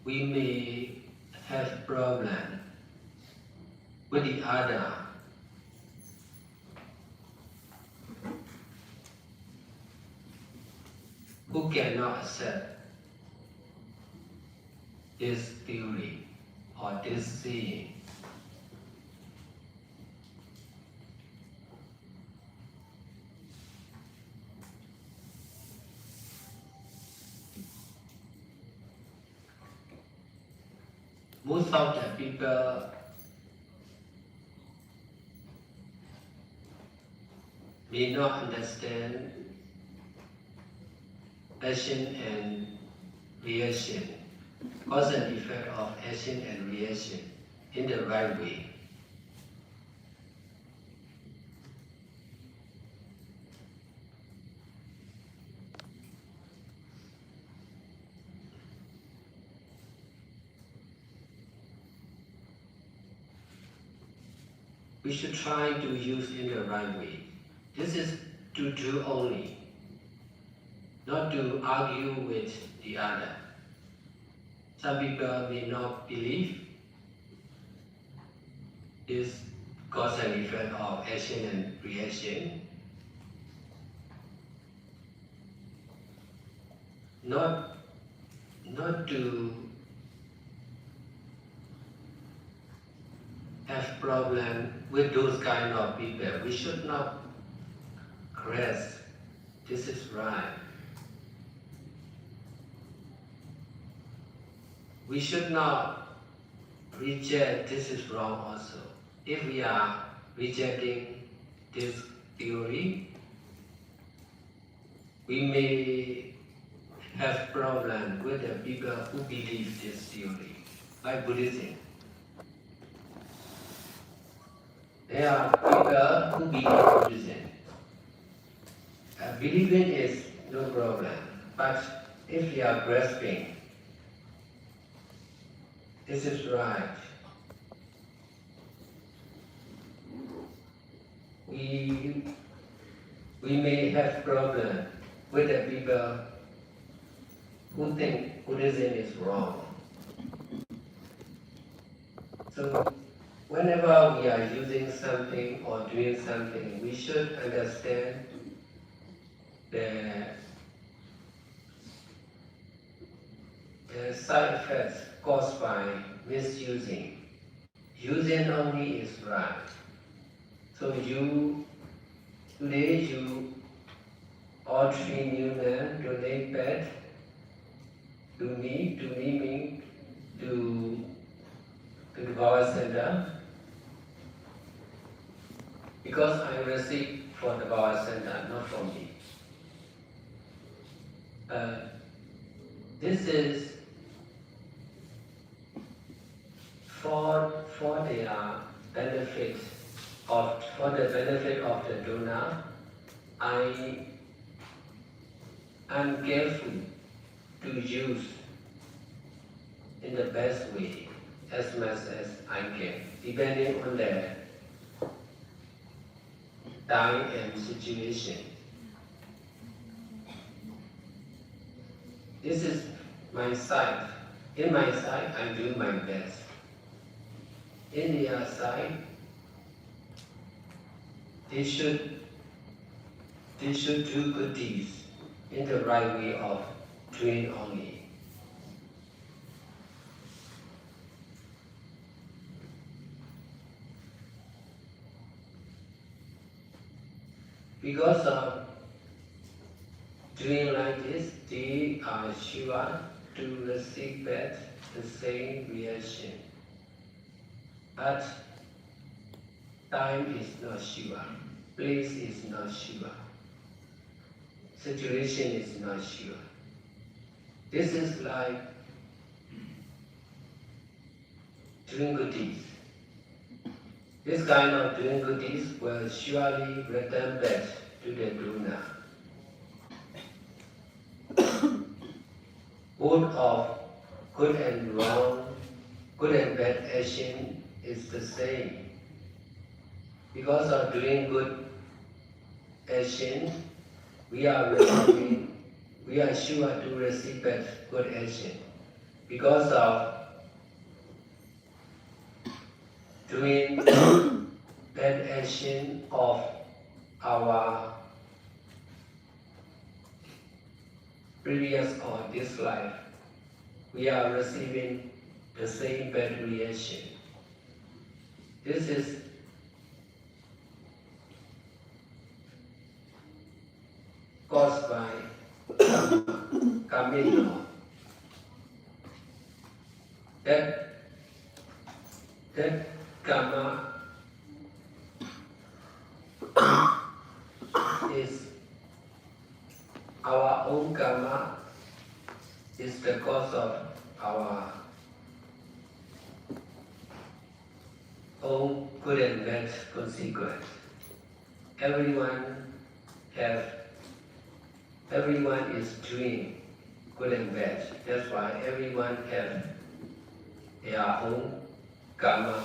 we may have problem with the other. Who cannot accept this theory or this seeing. Most of the people may not understand action and reaction, cause and effect of action and reaction in the right way. We should try to use in the right way. This is to do only, not to argue with the other. Some people may not believe this cause and effect of action and reaction. Not to have problem with those kind of people. We should not grasp this is right. We should not reject this is wrong also. If we are rejecting this theory, we may have problem with the people who believe this theory, like Buddhism. There are people who believe Buddhism. Believing is no problem, but if we are grasping, this is right. We may have problem with the people who think Buddhism is wrong. So whenever we are using something or doing something, we should understand the side effects caused by misusing. Using only is right. So today you all three new men donate pet to me mean to the Baba Center, because I receive for the Baba Center, not for me. This is for their benefit for the benefit of the donor. I am careful to use in the best way as much as I can, depending on the time and situation. This is my side. In my side, I do my best. In their side, they should do good deeds in the right way of doing only. Because of doing like this, they are sure to receive back the same reaction. But time is not sure, place is not sure, situation is not sure. This is like doing good deeds. This kind of doing good deeds will surely return back to the donor. Both of good and wrong, good and bad action is the same. Because of doing good action, we are sure to receive back good action. Because of doing bad action of our previous or this life, we are receiving the same bad reaction. This is caused by karmic law. That karma is our own karma, is the cause of our own good and bad consequence. Everyone is doing good and bad. That's why everyone has their own karma.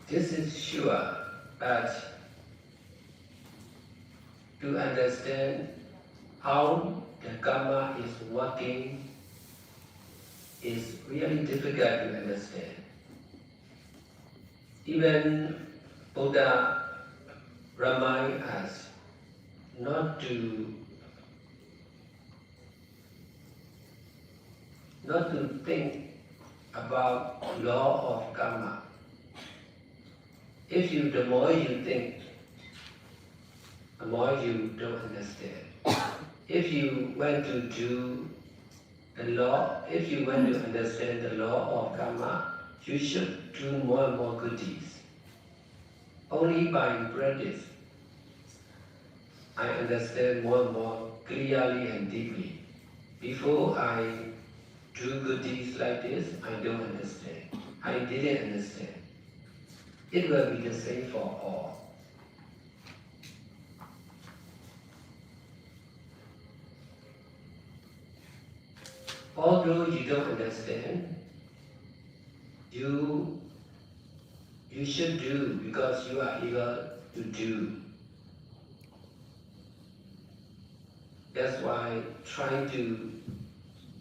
This is sure, but to understand how the karma is working is really difficult to understand. Even Buddha reminds us not to think about law of karma. The more you think, the more you don't understand. If you want to do the law, if you want to understand the law of karma, you should do more and more good deeds. Only by practice, I understand more and more clearly and deeply. Before I do good deeds like this, I don't understand. I didn't understand. It will be the same for all. Although you don't understand, you should do because you are able to do. That's why trying to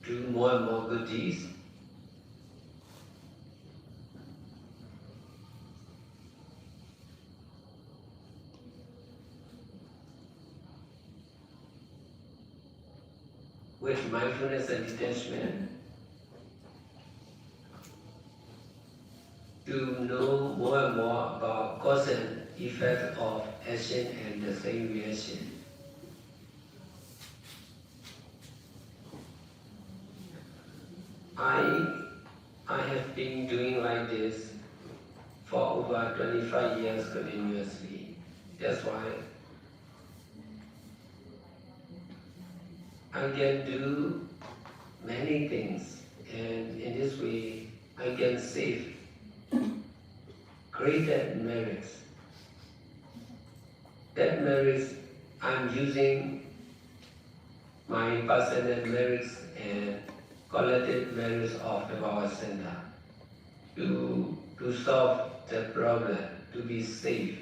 do more and more good deeds. With mindfulness and detachment, to know more and more about cause and effect of action and the same reaction. I have been doing like this for over 25 years continuously. That's why I can do many things, and in this way I can save greater merits. That merits, I'm using my personal merits and collective merits of the power center to solve the problem, to be safe,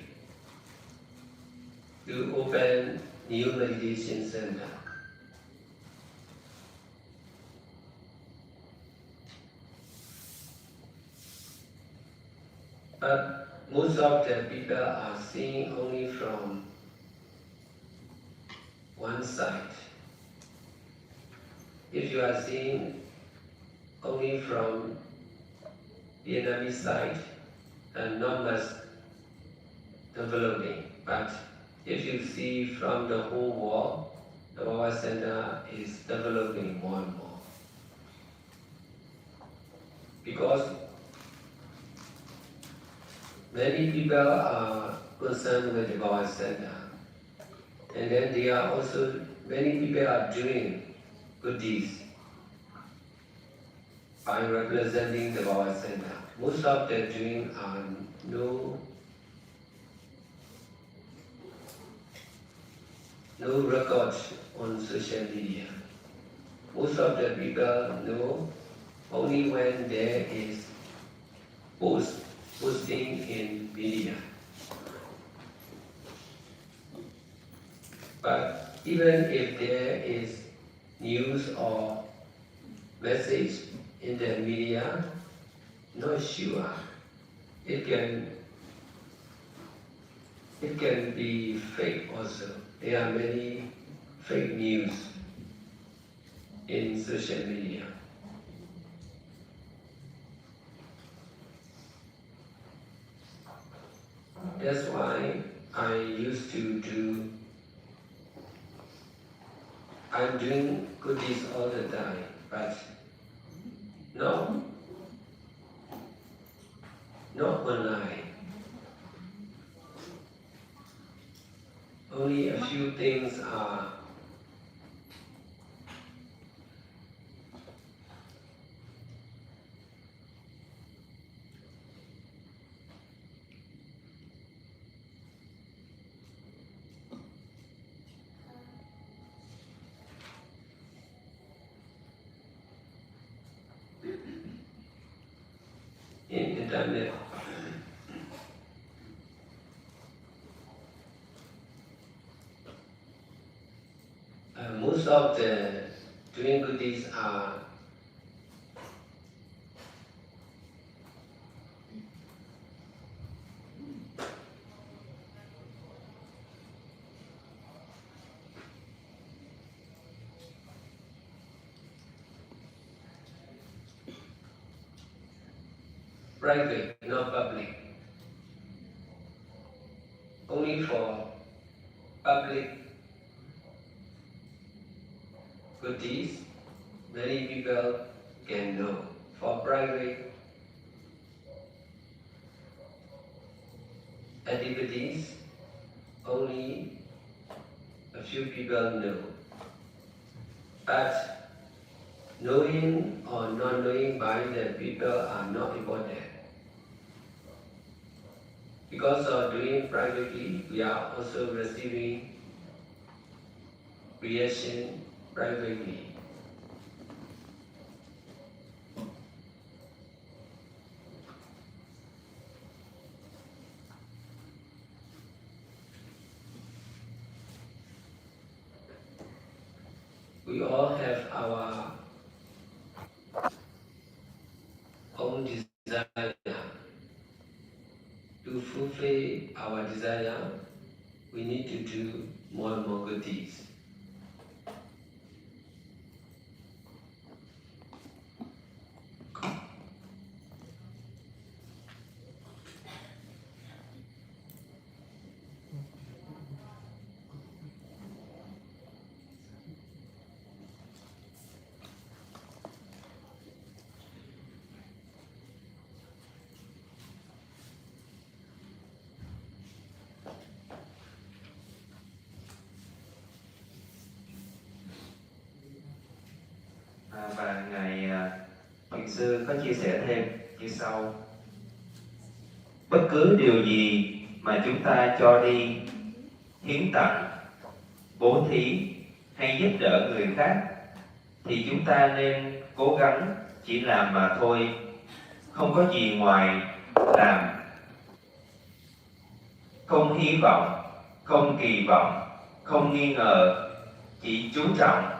to open new meditation center. But most of the people are seeing only from one side. If you are seeing only from the enemy side, then not much developing. But if you see from the whole world, the Baba Center is developing more and more. Because many people are concerned with the Baba Center. And then there are also, many people are doing good deeds by representing the Baba Center. Most of them doing are no records on social media. Most of the people know only when there is posting in media. But even if there is news or message in the media, not sure. It can be fake also. There are many fake news in social media. That's why I'm doing good deeds all the time, but not online. Only a few things are in internet. Most of the doing good deeds are private, not public. Only for public good deeds, many people can know. For private activities, only a few people know. But knowing or not knowing by the people are not important. Because of doing privately, we are also receiving reaction privately. We all have our own desire. To fulfill our desire, we need to do more and more good deeds. Và Ngài Thiền Sư có chia sẻ thêm như sau. Bất cứ điều gì mà chúng ta cho đi, hiến tặng, bố thí hay giúp đỡ người khác thì chúng ta nên cố gắng chỉ làm mà thôi, không có gì ngoài làm, không hy vọng, không kỳ vọng, không nghi ngờ, chỉ chú trọng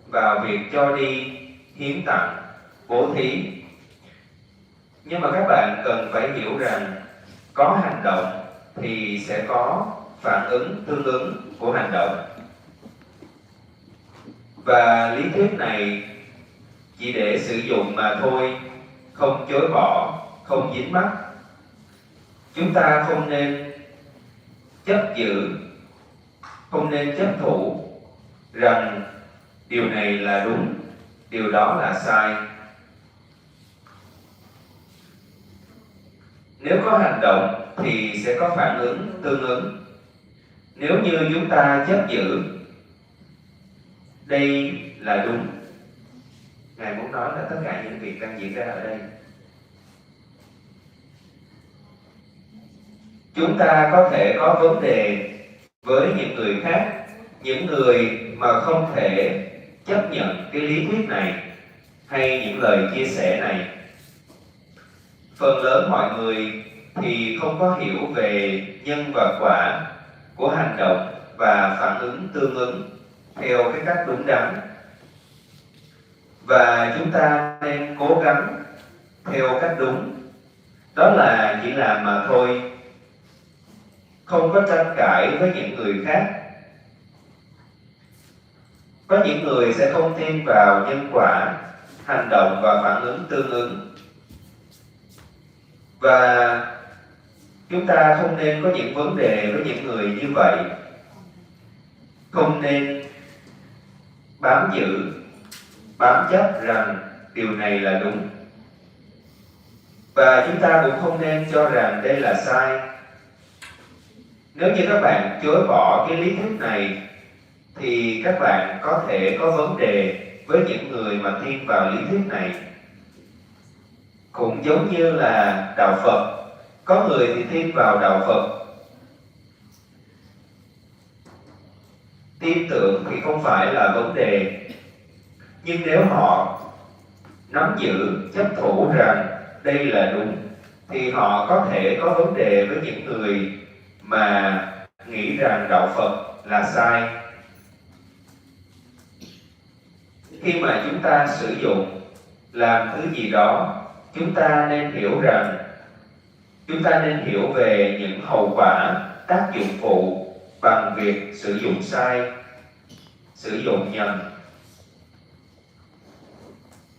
vào việc cho đi, hiến tặng, bố thí. Nhưng mà các bạn cần phải hiểu rằng có hành động thì sẽ có phản ứng tương ứng của hành động. Và lý thuyết này chỉ để sử dụng mà thôi, không chối bỏ, không dính mắc. Chúng ta không nên chấp giữ không nên chấp thủ rằng điều này là đúng, điều đó là sai. Nếu có hành động thì sẽ có phản ứng tương ứng. Nếu như chúng ta chấp giữ đây là đúng, Ngài muốn nói là tất cả những việc đang diễn ra ở đây, chúng ta có thể có vấn đề với những người khác, những người mà không thể chấp nhận cái lý thuyết này hay những lời chia sẻ này. Phần lớn mọi người thì không có hiểu về nhân và quả của hành động và phản ứng tương ứng theo cái cách đúng đắn. Và chúng ta nên cố gắng theo cách đúng, đó là chỉ làm mà thôi, không có tranh cãi với những người khác. Có những người sẽ không tin vào nhân quả, hành động và phản ứng tương ứng. Và chúng ta không nên có những vấn đề với những người như vậy. Không nên bám giữ, bám chấp rằng điều này là đúng. Và chúng ta cũng không nên cho rằng đây là sai. Nếu như các bạn chối bỏ cái lý thuyết này thì các bạn có thể có vấn đề với những người mà tin vào lý thuyết này. Cũng giống như là đạo Phật, có người thì tin vào đạo Phật. Tin tưởng thì không phải là vấn đề, nhưng nếu họ nắm giữ, chấp thủ rằng đây là đúng thì họ có thể có vấn đề với những người mà nghĩ rằng đạo Phật là sai. Khi mà chúng ta sử dụng làm thứ gì đó, chúng ta nên hiểu rằng, chúng ta nên hiểu về những hậu quả, tác dụng phụ bằng việc sử dụng sai, sử dụng nhầm.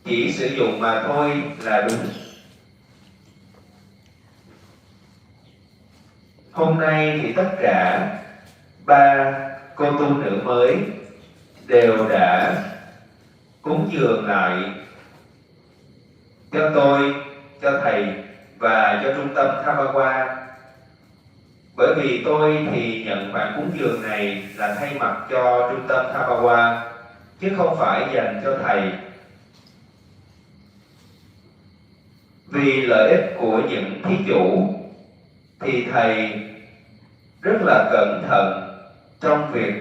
Chỉ sử dụng mà thôi là đúng. Hôm nay thì tất cả 3 cô tu nữ mới đều đã cúng dường lại cho tôi, cho thầy và cho trung tâm Thabawa. Bởi vì tôi thì nhận khoản cúng dường này là thay mặt cho trung tâm Thabawa, chứ không phải dành cho thầy. Vì lợi ích của những thí chủ thì thầy rất là cẩn thận trong việc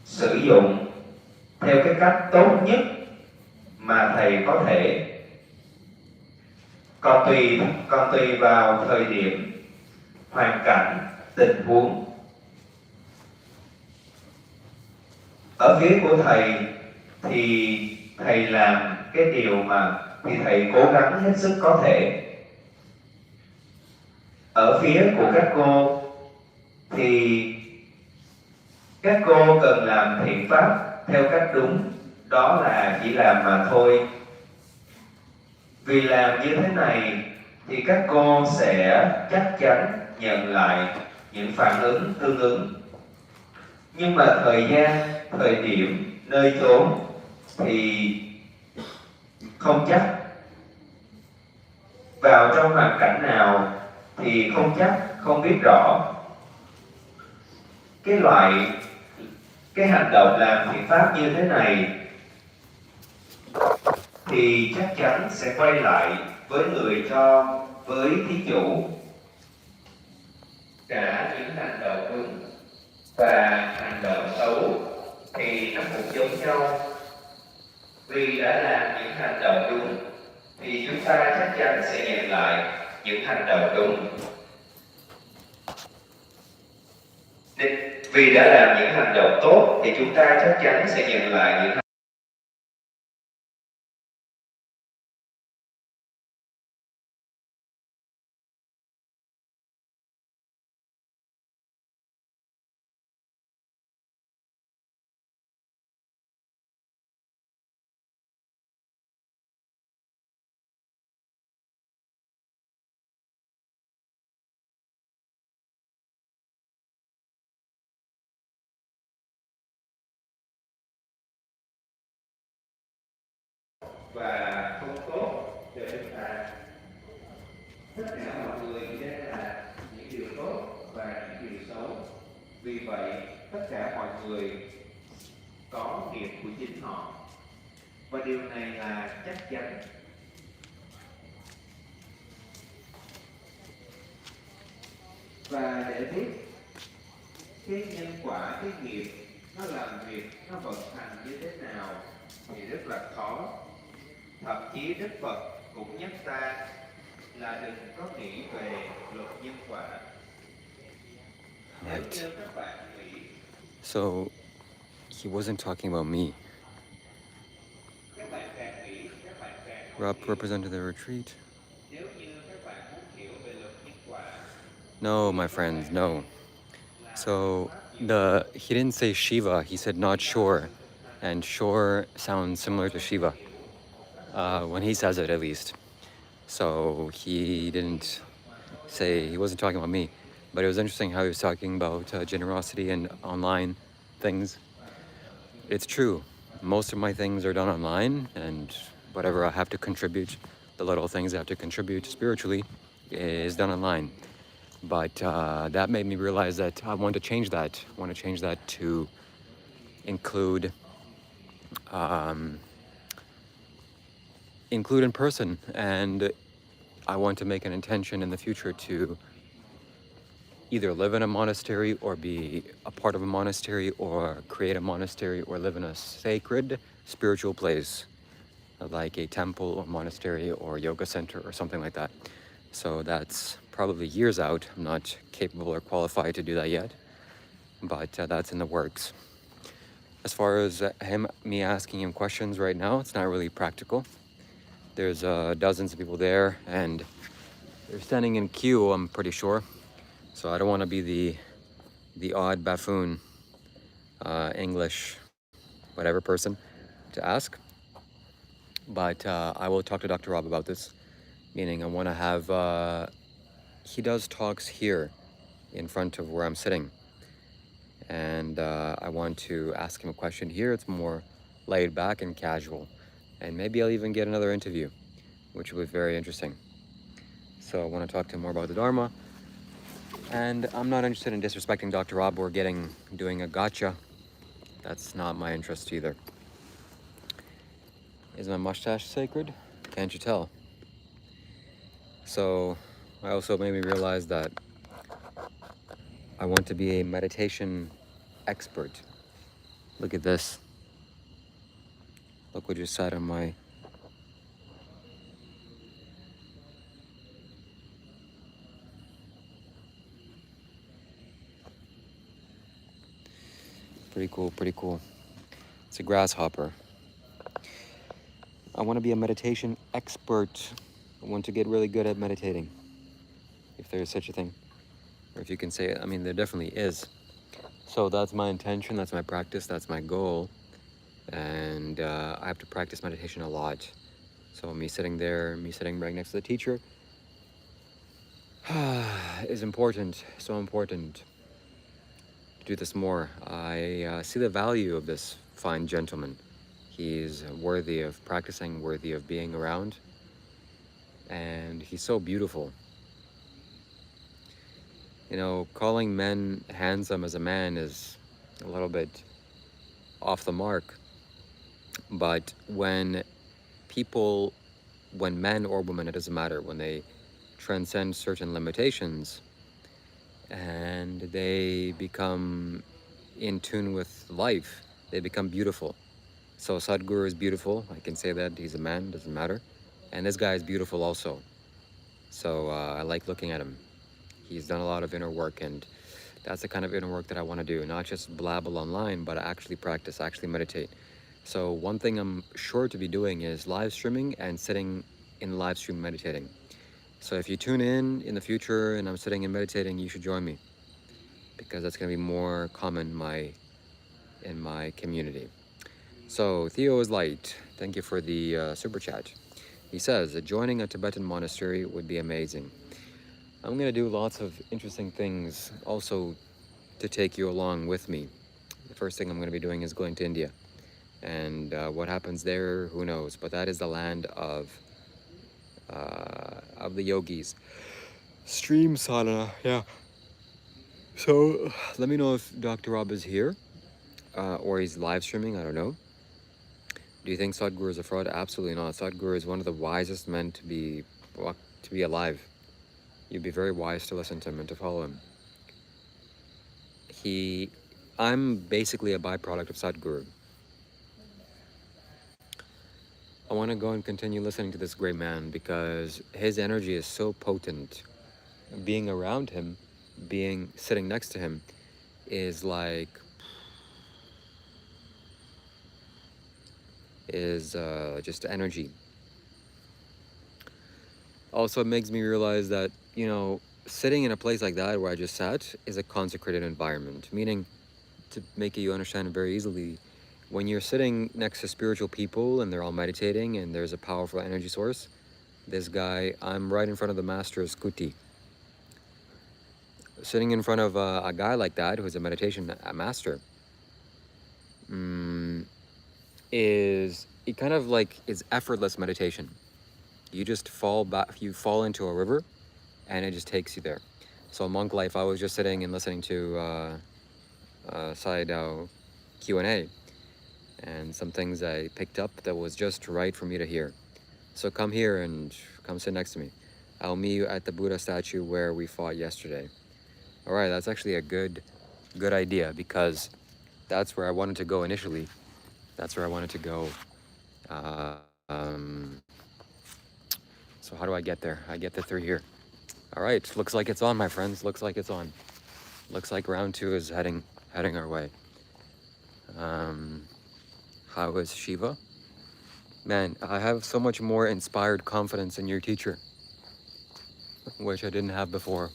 sử dụng theo cái cách tốt nhất mà thầy có thể. Còn tùy vào thời điểm, hoàn cảnh, tình huống. Ở phía của thầy thì thầy làm cái điều mà thì thầy cố gắng hết sức có thể. Ở phía của các cô thì các cô cần làm thiện pháp theo cách đúng, đó là chỉ làm mà thôi. Vì làm như thế này thì các cô sẽ chắc chắn nhận lại những phản ứng tương ứng. Nhưng mà thời gian, thời điểm, nơi chốn thì không chắc. Vào trong hoàn cảnh nào thì không chắc, không biết rõ. Cái hành động làm thiện pháp như thế này thì chắc chắn sẽ quay lại với người cho, với thí chủ. Cả những hành động đúng và hành động xấu thì nó cũng giống nhau. Vì đã làm những hành động đúng thì chúng ta chắc chắn sẽ nhận lại những hành động đúng. Vì đã làm những hành động tốt thì chúng ta chắc chắn sẽ nhận lại những và không tốt cho chúng ta. Tất cả mọi người đang là những điều tốt và những điều xấu. Vì vậy, tất cả mọi người có nghiệp của chính họ. Và điều này là chắc chắn. Và để biết cái nhân quả, cái nghiệp nó làm việc, nó vận hành như thế nào thì rất là khó. Thậm chí Đức Phật cũng nhắc ta là đừng có nghĩ về luật nhân quả. Nếu như các bạn nghĩ, So he wasn't talking about me. các bạn càng nghĩ, các bạn càng Rob represented the retreat. nếu như các bạn muốn hiểu về luật nhân quả. No, my friends, no. So he didn't say Shiva, he said not sure. And sure sounds similar to Shiva, when he says it at least. So he didn't say, he wasn't talking about me. But it was interesting how he was talking about generosity and online things. It's true. Most of my things are done online, and whatever I have to contribute, the little things I have to contribute spiritually, is done online. But that made me realize that I want to change that. I want to change that to include in person, and I want to make an intention in the future to either live in a monastery or be a part of a monastery or create a monastery or live in a sacred spiritual place like a temple or monastery or yoga center or something like that. So that's probably years out. I'm not capable or qualified to do that yet, but that's in the works. As far as me asking him questions right now, it's not really practical. There's dozens of people there, and they're standing in queue, I'm pretty sure. So I don't want to be the odd buffoon, English, whatever person to ask. But I will talk to Dr. Rob about this, meaning I want to have, he does talks here in front of where I'm sitting. And I want to ask him a question here. It's more laid back and casual. And maybe I'll even get another interview, which will be very interesting. So I want to talk to him more about the Dharma. And I'm not interested in disrespecting Dr. Rob or doing a gotcha. That's not my interest either. Is my mustache sacred? Can't you tell? So I also made me realize that I want to be a meditation expert. Look at this. Look what just sat on my... Pretty cool, pretty cool. It's a grasshopper. I want to be a meditation expert. I want to get really good at meditating, if there is such a thing. Or if you can say it, I mean, there definitely is. So that's my intention, that's my practice, that's my goal. And I have to practice meditation a lot. So me sitting there, me sitting right next to the teacher is important, so important to do this more. I see the value of this fine gentleman. He's worthy of practicing, worthy of being around. And he's so beautiful. You know, calling men handsome as a man is a little bit off the mark. But when men or women, it doesn't matter, when they transcend certain limitations and they become in tune with life, they become beautiful. So Sadhguru is beautiful. I can say that. He's a man, doesn't matter. And this guy is beautiful also. So I like looking at him. He's done a lot of inner work, and that's the kind of inner work that I want to do. Not just blabble online, but actually practice, actually meditate. So one thing I'm sure to be doing is live streaming and sitting in live stream meditating. So if you tune in the future and I'm sitting and meditating, you should join me, because that's going to be more common in my community. So Theo is Light, thank you for the super chat. He says that joining a Tibetan monastery would be amazing. I'm going to do lots of interesting things also to take you along with me. The first thing I'm going to be doing is going to India. And what happens there, who knows? But that is the land of the yogis. Stream sadhana, yeah. So let me know if Dr. Rob is here or he's live streaming. I don't know. Do you think Sadhguru is a fraud? Absolutely not. Sadhguru is one of the wisest men to be alive. You'd be very wise to listen to him and to follow him. I'm basically a byproduct of Sadhguru. I want to go and continue listening to this great man because his energy is so potent. Being around him, sitting next to him is just energy. Also, it makes me realize that, sitting in a place like that where I just sat is a consecrated environment, meaning, to make you understand it very easily, when you're sitting next to spiritual people and they're all meditating and there's a powerful energy source, this guy, I'm right in front of the master's kuti. Sitting in front of a guy like that, who's a meditation master, is effortless meditation. You just fall into a river and it just takes you there. So monk life, I was just sitting and listening to Sayadaw Q&A, and some things I picked up that was just right for me to hear. So come here and come sit next to me. I'll meet you at the Buddha statue where we fought yesterday. All right, that's actually a good idea, because that's where I wanted to go initially. That's where I wanted to go. So how do I get there? I get there through here. All right, looks like it's on, my friends. Looks like it's on. Looks like round 2 is heading our way. How is Shiva? Man, I have so much more inspired confidence in your teacher, which I didn't have before.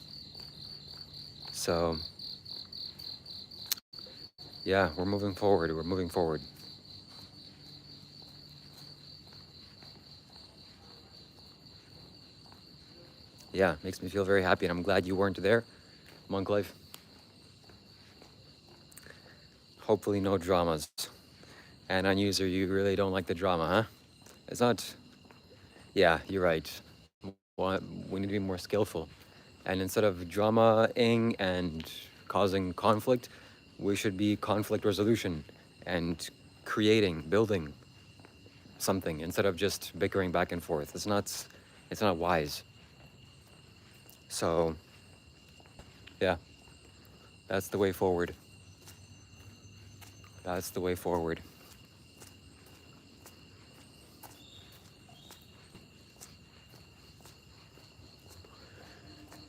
So, yeah, we're moving forward. Yeah, makes me feel very happy, and I'm glad you weren't there, monk life. Hopefully no dramas. And on user, you really don't like the drama, huh? It's not... Yeah, you're right. We need to be more skillful. And instead of drama-ing and causing conflict, we should be conflict resolution and building something instead of just bickering back and forth. It's not wise. So, yeah, that's the way forward. That's the way forward.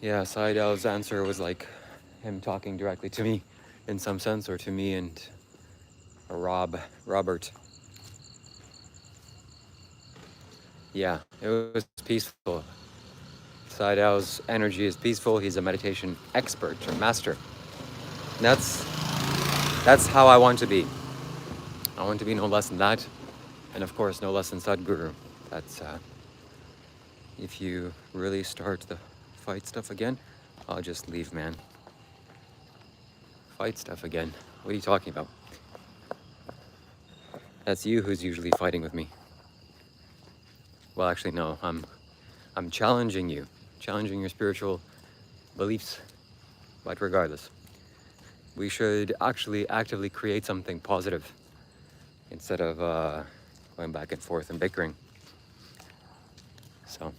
Yeah, Sayadaw's answer was like him talking directly to me in some sense, or to me and Robert. Yeah, it was peaceful. Sayadaw's energy is peaceful. He's a meditation expert or master. And that's how I want to be. I want to be no less than that. And of course, no less than Sadhguru. That's, if you really start the fight stuff again, I'll just leave, man. Fight stuff again? What are you talking about? That's you who's usually fighting with me. Well, actually, no. I'm challenging you. Challenging your spiritual beliefs. But regardless, we should actually actively create something positive instead of going back and forth and bickering. So,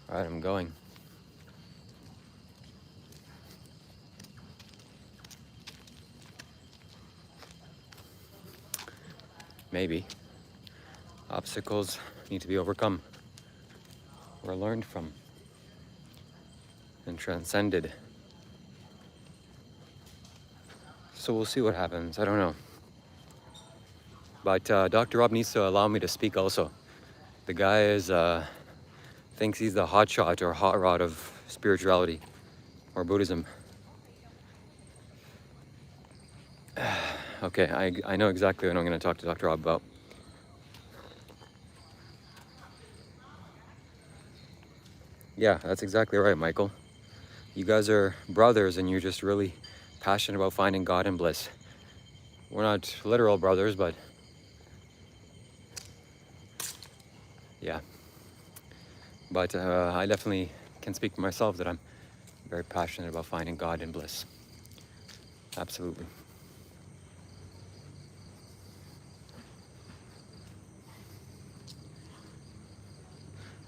all right, I'm going. Maybe. Obstacles need to be overcome or learned from and transcended. So we'll see what happens. I don't know. But Dr. Rob needs to allow me to speak also. The guy thinks he's the hot shot or hot rod of spirituality or Buddhism. Okay, I know exactly what I'm going to talk to Dr. Rob about. Yeah, that's exactly right, Michael. You guys are brothers and you're just really passionate about finding God and bliss. we're not literal brothers, but yeah. But I definitely can speak for myself that I'm very passionate about finding God and bliss. Absolutely.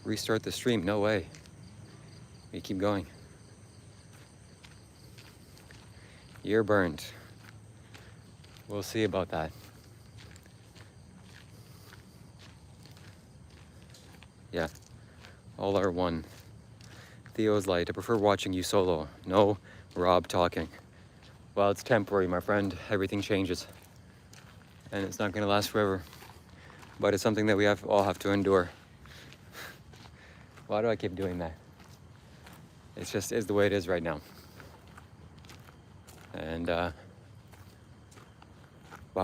Restart the stream? No way. We keep going. You're burned. We'll see about that. Yeah, all are one. Theo's light. I prefer watching you solo. No Rob talking. Well, it's temporary, my friend. Everything changes. And it's not going to last forever. But it's something that we all have to endure. Why do I keep doing that? It's just is the way it is right now. And wow,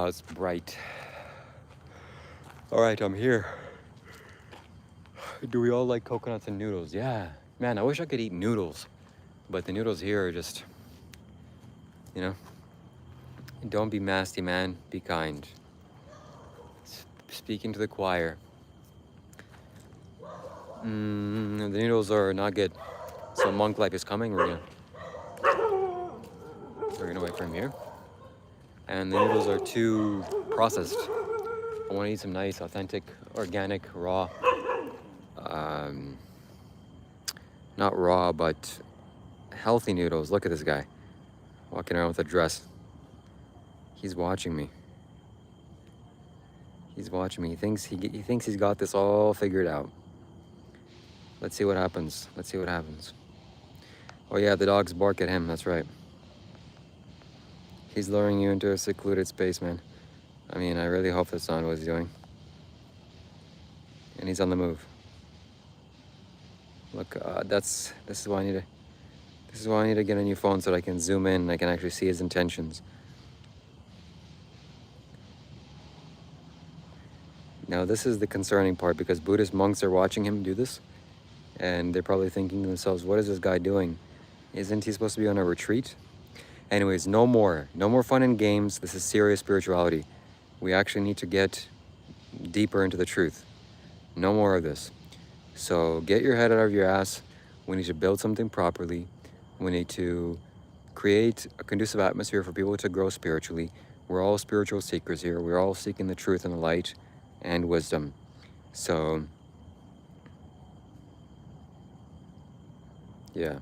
it's bright. All right, I'm here. Do we all like coconuts and noodles? Yeah. Man, I wish I could eat noodles. But the noodles here are just, you know, don't be nasty, man. Be kind. Speaking to the choir. The noodles are not good. So monk life is coming. We're gonna wait for him here. And the noodles are too processed. I want to eat some nice, authentic, organic, raw. Not raw, but healthy noodles. Look at this guy walking around with a dress. He's watching me. He's watching me. He thinks he's got this all figured out. Let's see what happens. Let's see what happens. Oh yeah, the dogs bark at him. That's right. He's luring you into a secluded space, man. I mean, I really hope that's not what he's doing. And he's on the move. Look, this is why I need to get a new phone so that I can zoom in and I can actually see his intentions. Now this is the concerning part because Buddhist monks are watching him do this and they're probably thinking to themselves, what is this guy doing? Isn't he supposed to be on a retreat? Anyways, no more fun and games. This is serious spirituality. We actually need to get deeper into the truth. No more of this. So get your head out of your ass. We need to build something properly. We need to create a conducive atmosphere for people to grow spiritually. We're all spiritual seekers here. We're all seeking the truth and the light and wisdom. So, yeah.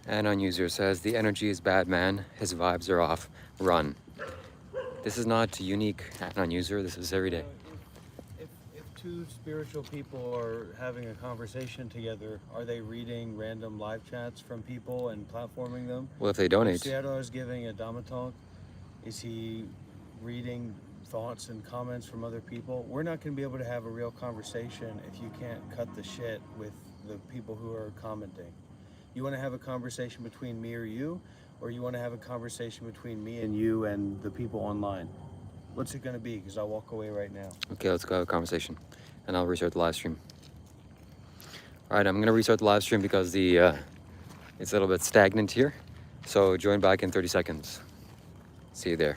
Anon user says, the energy is bad, man. His vibes are off. Run. This is not unique, Anon user. This is every day. If two spiritual people are having a conversation together, are they reading random live chats from people and platforming them? Well, if they donate. If Seattle is giving a Dhamma talk, is he reading thoughts and comments from other people? We're not going to be able to have a real conversation if you can't cut the shit with the people who are commenting. You want to have a conversation between me or you, or you want to have a conversation between me and you and the people online? What's it going to be? Because I'll walk away right now. Okay, let's go have a conversation. And I'll restart the live stream. All right, I'm going to restart the live stream because it's a little bit stagnant here. So join back in 30 seconds. See you there.